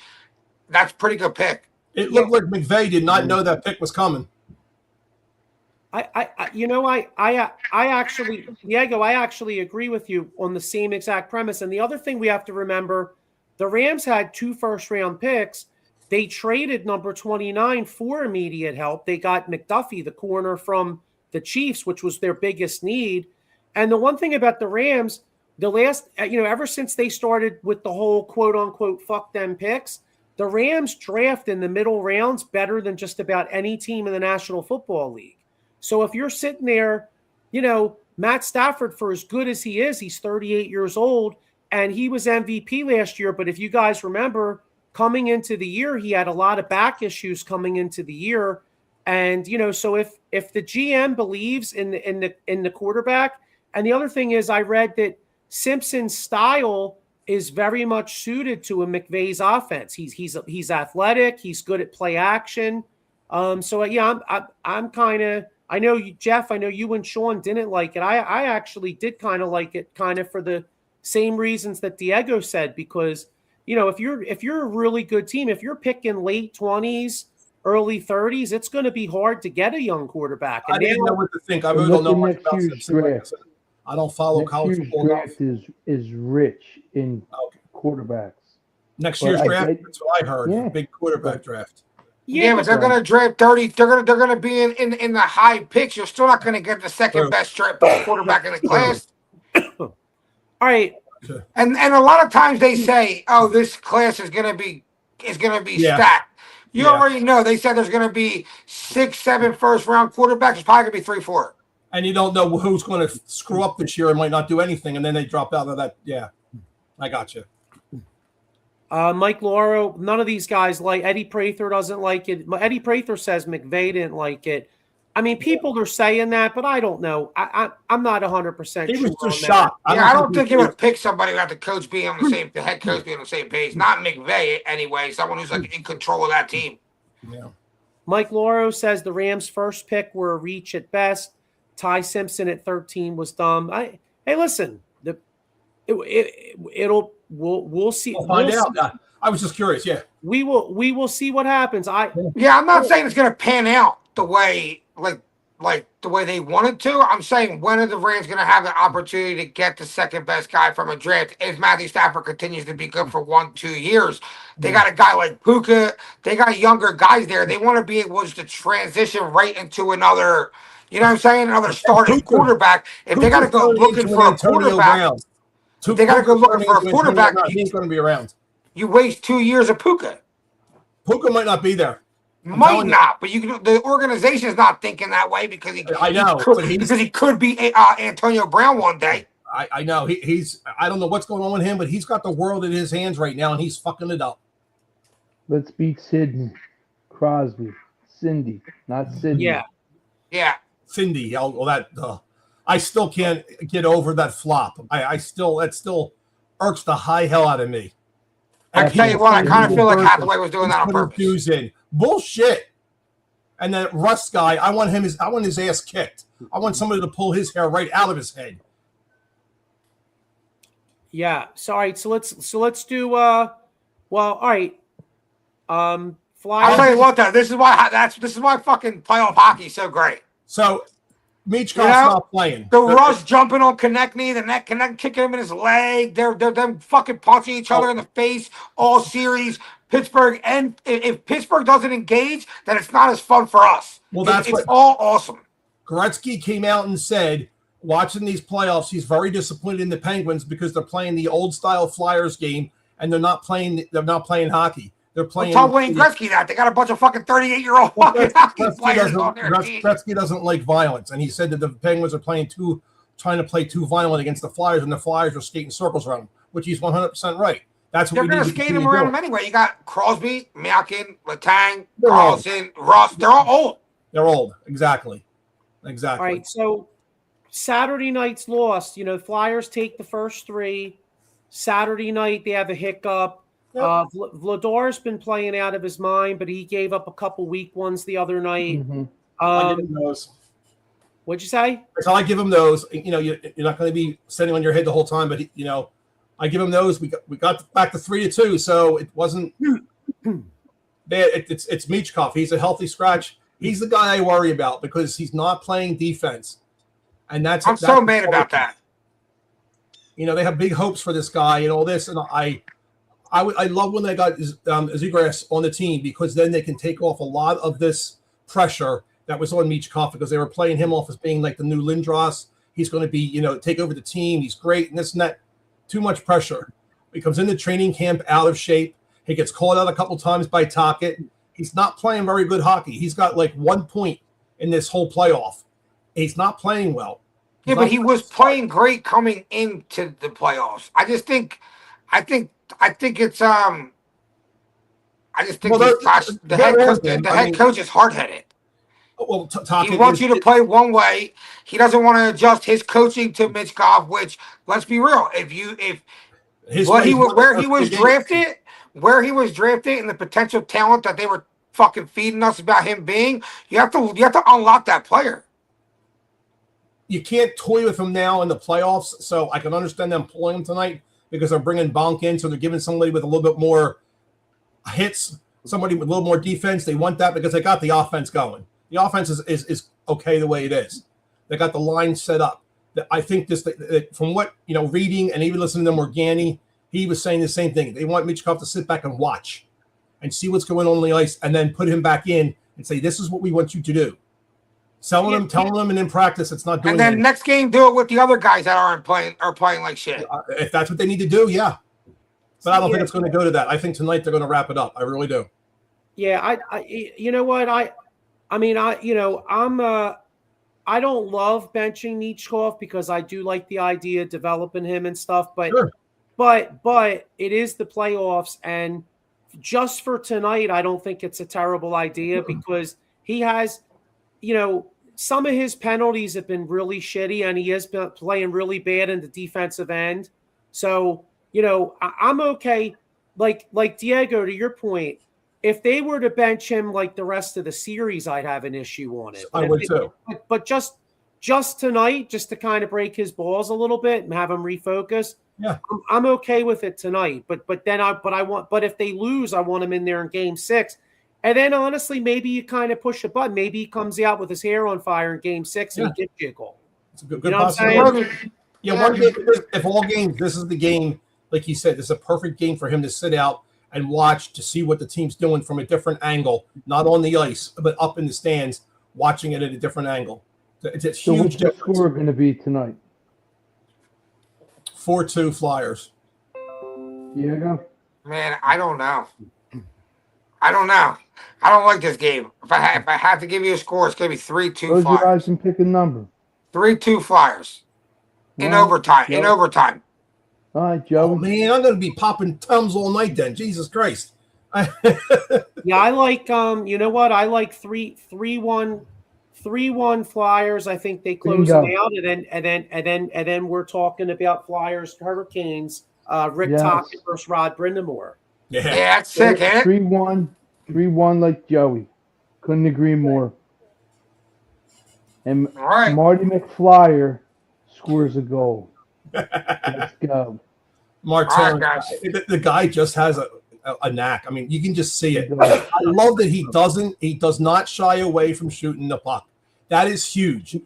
That's a pretty good pick. It looked like McVay did not know that pick was coming. I actually, Diego, I actually agree with you on the same exact premise. And the other thing we have to remember, the Rams had 2 first-round picks. They traded number 29 for immediate help. They got McDuffie, the corner from the Chiefs, which was their biggest need. And the one thing about the Rams, the last, ever since they started with the whole quote-unquote fuck them picks, the Rams draft in the middle rounds better than just about any team in the National Football League. So if you're sitting there, Matt Stafford, for as good as he is, he's 38 years old, and he was MVP last year. But if you guys remember, coming into the year, he had a lot of back issues coming into the year. And, so if the GM believes in the quarterback, and the other thing is I read that Simpson's style is very much suited to a McVay's offense. He's athletic. He's good at play action. I'm kind of, I know you, Jeff, I know you and Sean didn't like it. I actually did kind of like it, kind of for the same reasons that Diego said, because, if you're a really good team, if you're picking late 20s, early 30s, it's going to be hard to get a young quarterback. And I didn't know what to think. I really don't know much about Simpson. I don't follow college football enough. Is rich in quarterbacks. Next year's draft, that's what I heard. Yeah. Big quarterback draft. Yeah, but they're going to draft 30. They're going to be in the high picks. You're still not going to get the second best draft quarterback in the class. All right. And a lot of times they say, "Oh, this class is going to be stacked." You already know they said there's going to be 6, 7 first-round quarterbacks. It's probably going to be 3, 4. And you don't know who's going to screw up this year and might not do anything, and then they drop out of that. Yeah, I got you. Mike Lauro, none of these guys like Eddie Prather doesn't like it. Eddie Prather says McVay didn't like it. I mean, people are saying that, but I don't know. I'm not 100%. He was just shocked. I don't think he would pick somebody without the coach being on the same, the head coach being on the same page. Not McVay anyway. Someone who's like in control of that team. Yeah. Mike Lauro says the Rams' first pick were a reach at best. Ty Simpson at 13 was dumb. Hey, listen, we'll see. We'll find out. I was just curious. Yeah, we will see what happens. I'm not saying it's going to pan out the way like the way they wanted to. I'm saying, when are the Rams going to have the opportunity to get the second best guy from a draft? If Matthew Stafford continues to be good for 1-2 years, they got a guy like Puka. They got younger guys there. They want to be able to transition right into another. You know what I'm saying? Another starting quarterback. If they got to go looking for a quarterback, they got to go looking for a quarterback. He's going to be around. You waste 2 years of Puka. Puka might not be there. Might not, but the organization is not thinking that way because he could be Antonio Brown one day. I know he's. I don't know what's going on with him, but he's got the world in his hands right now, and he's fucking it up. Let's beat Sidney Crosby, Cindy, not Sydney. Yeah. Cindy. I still can't get over that flop. That still irks the high hell out of me. I tell you what, I kind of feel like Hathaway was doing that on purpose. Bullshit. And that Russ guy, I want his ass kicked. I want somebody to pull his hair right out of his head. Yeah. Sorry. So let's do. All right. Flyers. I'll tell you what, though. This is why fucking playoff hockey is so great. So, Michkov's not playing. The Russ jumping on Konechny, the net Konechny kicking him in his leg. They're them fucking punching each other in the face all series. Pittsburgh, and if Pittsburgh doesn't engage, then it's not as fun for us. Well, it's all awesome. Gretzky came out and said, watching these playoffs, he's very disappointed in the Penguins because they're playing the old style Flyers game and they're not playing hockey. They're playing. Tell Wayne Gretzky that they got a bunch of fucking 38-year-old fucking hockey players on their team. Gretzky doesn't like violence, and he said that the Penguins are trying to play too violent against the Flyers, and the Flyers are skating circles around them, which he's 100% right. That's what they're going to skate him around them anyway. You got Crosby, Malkin, Letang, Carlson, Russ. They're all old. They're old. Exactly. All right. So Saturday night's lost. Flyers take the first 3. Saturday night they have a hiccup. Yep. Vladar's been playing out of his mind, but he gave up a couple weak ones the other night. Mm-hmm. I give him those. What'd you say? So I give him those. You know, you're not going to be sitting on your head the whole time, but you know, I give him those. We got back to 3-2, so it wasn't bad. It's Michkov. He's a healthy scratch. He's the guy I worry about because he's not playing defense, and I'm so mad about that. You know, they have big hopes for this guy and all this, and I love when they got Zegras on the team because then they can take off a lot of this pressure that was on Michkov because they were playing him off as being like the new Lindros. He's going to be, you know, take over the team. He's great and this and that. Too much pressure. He comes into training camp out of shape. He gets called out a couple times by Tocchet. He's not playing very good hockey. He's got like 1 point in this whole playoff. He's not playing well. Yeah, but he was playing great coming into the playoffs. I just think it's I just think the head coach is hard headed. Well, he wants you to play one way. He doesn't want to adjust his coaching to Michkov. Which, let's be real, where he was drafted, and the potential talent that they were fucking feeding us about him being, you have to unlock that player. You can't toy with him now in the playoffs, so I can understand them pulling him tonight because they're bringing Bonk in, so they're giving somebody with a little bit more hits, somebody with a little more defense. They want that because they got the offense going. The offense is okay the way it is. They got the line set up. I think from what, you know, reading and even listening to Morgani, he was saying the same thing. They want Michkov to sit back and watch and see what's going on the ice and then put him back in and say, this is what we want you to do. Telling them, and in practice, it's not doing. And then next game, do it with the other guys that are playing like shit. If that's what they need to do, yeah. But I don't think it's going to go to that. I think tonight they're going to wrap it up. I really do. Yeah, you know what, I don't love benching Michkov because I do like the idea of developing him and stuff, but sure. but it is the playoffs, and just for tonight, I don't think it's a terrible idea because he has, you know, some of his penalties have been really shitty, and he has been playing really bad in the defensive end. So, you know, I'm okay. Like Diego, to your point, if they were to bench him like the rest of the series, I'd have an issue on it. I would too. But just tonight, just to kind of break his balls a little bit and have him refocus. Yeah, I'm okay with it tonight. But if they lose, I want him in there in Game 6. And then honestly, maybe you kind of push a button. Maybe he comes out with his hair on fire in Game 6 and he gets you a goal. It's a good possibility. Yeah, one game. If all games, this is the game. Like you said, this is a perfect game for him to sit out and watch to see what the team's doing from a different angle, not on the ice, but up in the stands, watching it at a different angle. It's a huge what's the score going to be tonight? 4-2 Flyers. Diego? Man, I don't know. I don't like this game. If I have to give you a score, it's going to be 3-2 Close Flyers. your eyes and pick a number. 3-2 Flyers. In overtime. Yep. In overtime. All right, Joe. Oh, man, I'm going to be popping thumbs all night then. Jesus Christ. Yeah, I like you know what? I like 3-1 Flyers. I think they close them out, and then we're talking about Flyers Hurricanes. Rick Tocchet versus Rod Brindamore. Yeah, that's sick, eh? 3-1 like Joey. Couldn't agree more. And Marty McFlyer scores a goal. Let's go. Martin, the guy just has a knack. I mean, you can just see it. I love that he does not shy away from shooting the puck. That is huge.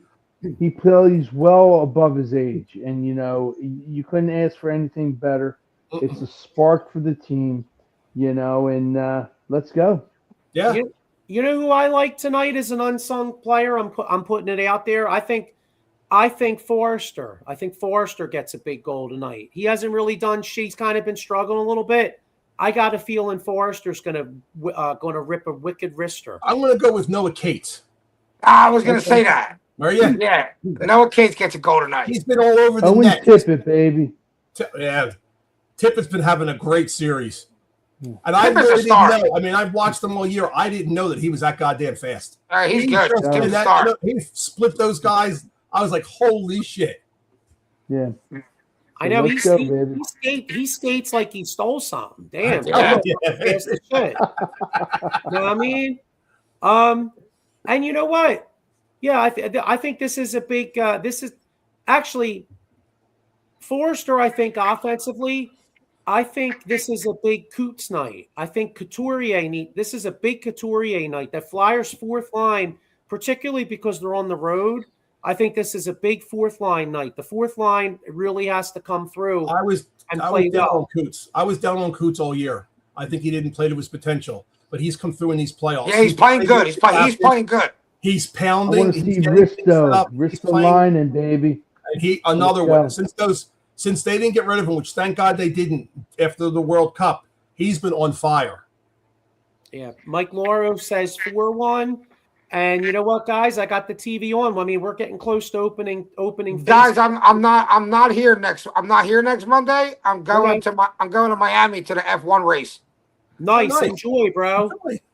He plays well above his age, and you know, you couldn't ask for anything better. It's a spark for the team, you know, and let's go. Yeah. You know who I like tonight as an unsung player? I'm putting it out there. I think Forrester. I think Forrester gets a big goal tonight. He hasn't really done. She's kind of been struggling a little bit. I got a feeling Forrester's gonna rip a wicked wrister. I'm gonna go with Noah Cates. I was gonna say that. Are you? Yeah. Noah Cates gets a goal tonight. He's been all over the net. Tippett, baby. Yeah. Tippett's been having a great series. And I Tippett's really a star. didn't know. I mean, I've watched him all year. I didn't know that he was that goddamn fast. He's good. Tippett's a star. He split those guys. I was like, holy shit. Yeah. I know Let's go, baby. he skates like he stole something. Damn. Yeah. Fast as shit. You know what I mean? And you know what? Yeah, I think this is a big. This is actually Forrester. I think offensively, I think this is a big Coots night. I think Couturier this is a big Couturier night. That Flyers fourth line, particularly because they're on the road. I think this is a big fourth line night. The fourth line really has to come through. I was down on Coots. I was down on Coots all year. I think he didn't play to his potential, but he's come through in these playoffs. Yeah, he's playing good. He's playing good. He's I pounding. want to see Risto lining, baby. And another one. Since they didn't get rid of him, which thank God they didn't after the World Cup, he's been on fire. Yeah, Mike Lauro says 4-1. And you know what, guys? I got the TV on. I mean, we're getting close to opening. Guys, I'm not here next. I'm not here next Monday. I'm going to Miami to the F1 race. Nice. Enjoy, bro.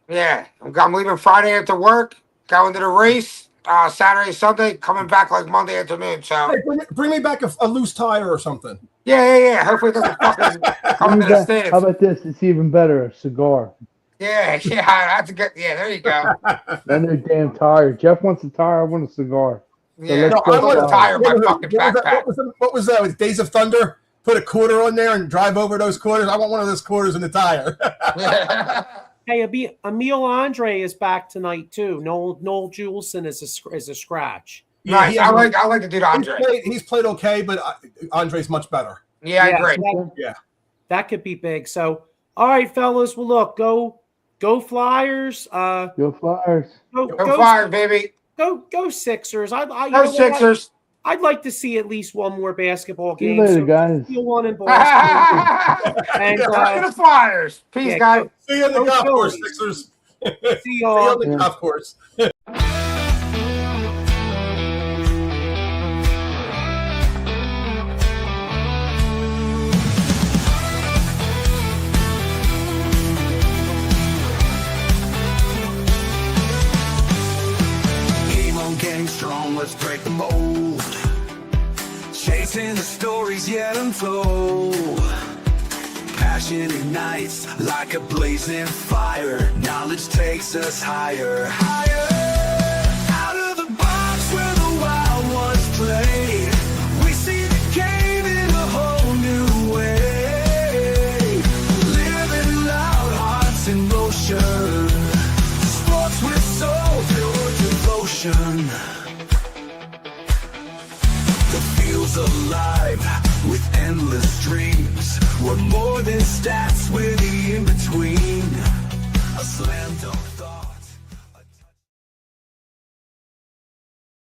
Yeah, I'm leaving Friday after work, going to the race. Saturday, Sunday, coming back like Monday afternoon. So hey, bring me back a loose tire or something. Yeah. Hopefully, it doesn't fucking come into the stands. How about this? It's even better. A cigar. Yeah. I have to get. Yeah, there you go. Then they're damn tired. Jeff wants a tire. I want a cigar. Yeah, I want a tire. My fucking backpack. What was that? With Days of Thunder? Put a quarter on there and drive over those quarters. I want one of those quarters in the tire. Hey, Emil Andre is back tonight too. Noel Juleson is a scratch. Nice. I like the dude Andre. He's played okay, but Andre's much better. Yeah, I agree. That could be big. So, all right, fellas. Well, look, go Flyers. Go Flyers. Go Flyers, baby. Go Sixers. Go Sixers. I'd like to see at least one more basketball game. See you later, guys. Steal one in Boston. And the Flyers. Peace, guys. See you on the golf course, Sixers. See y'all on the golf course. Getting strong, let's break the mold. Chasing the stories yet untold. Passion ignites like a blazing fire. Knowledge takes us higher, higher. Out of the box where the wild ones play. We see the game in a whole new way. Living loud, hearts in motion. Sports with soul, pure devotion. The field's alive with endless dreams. We're more than stats with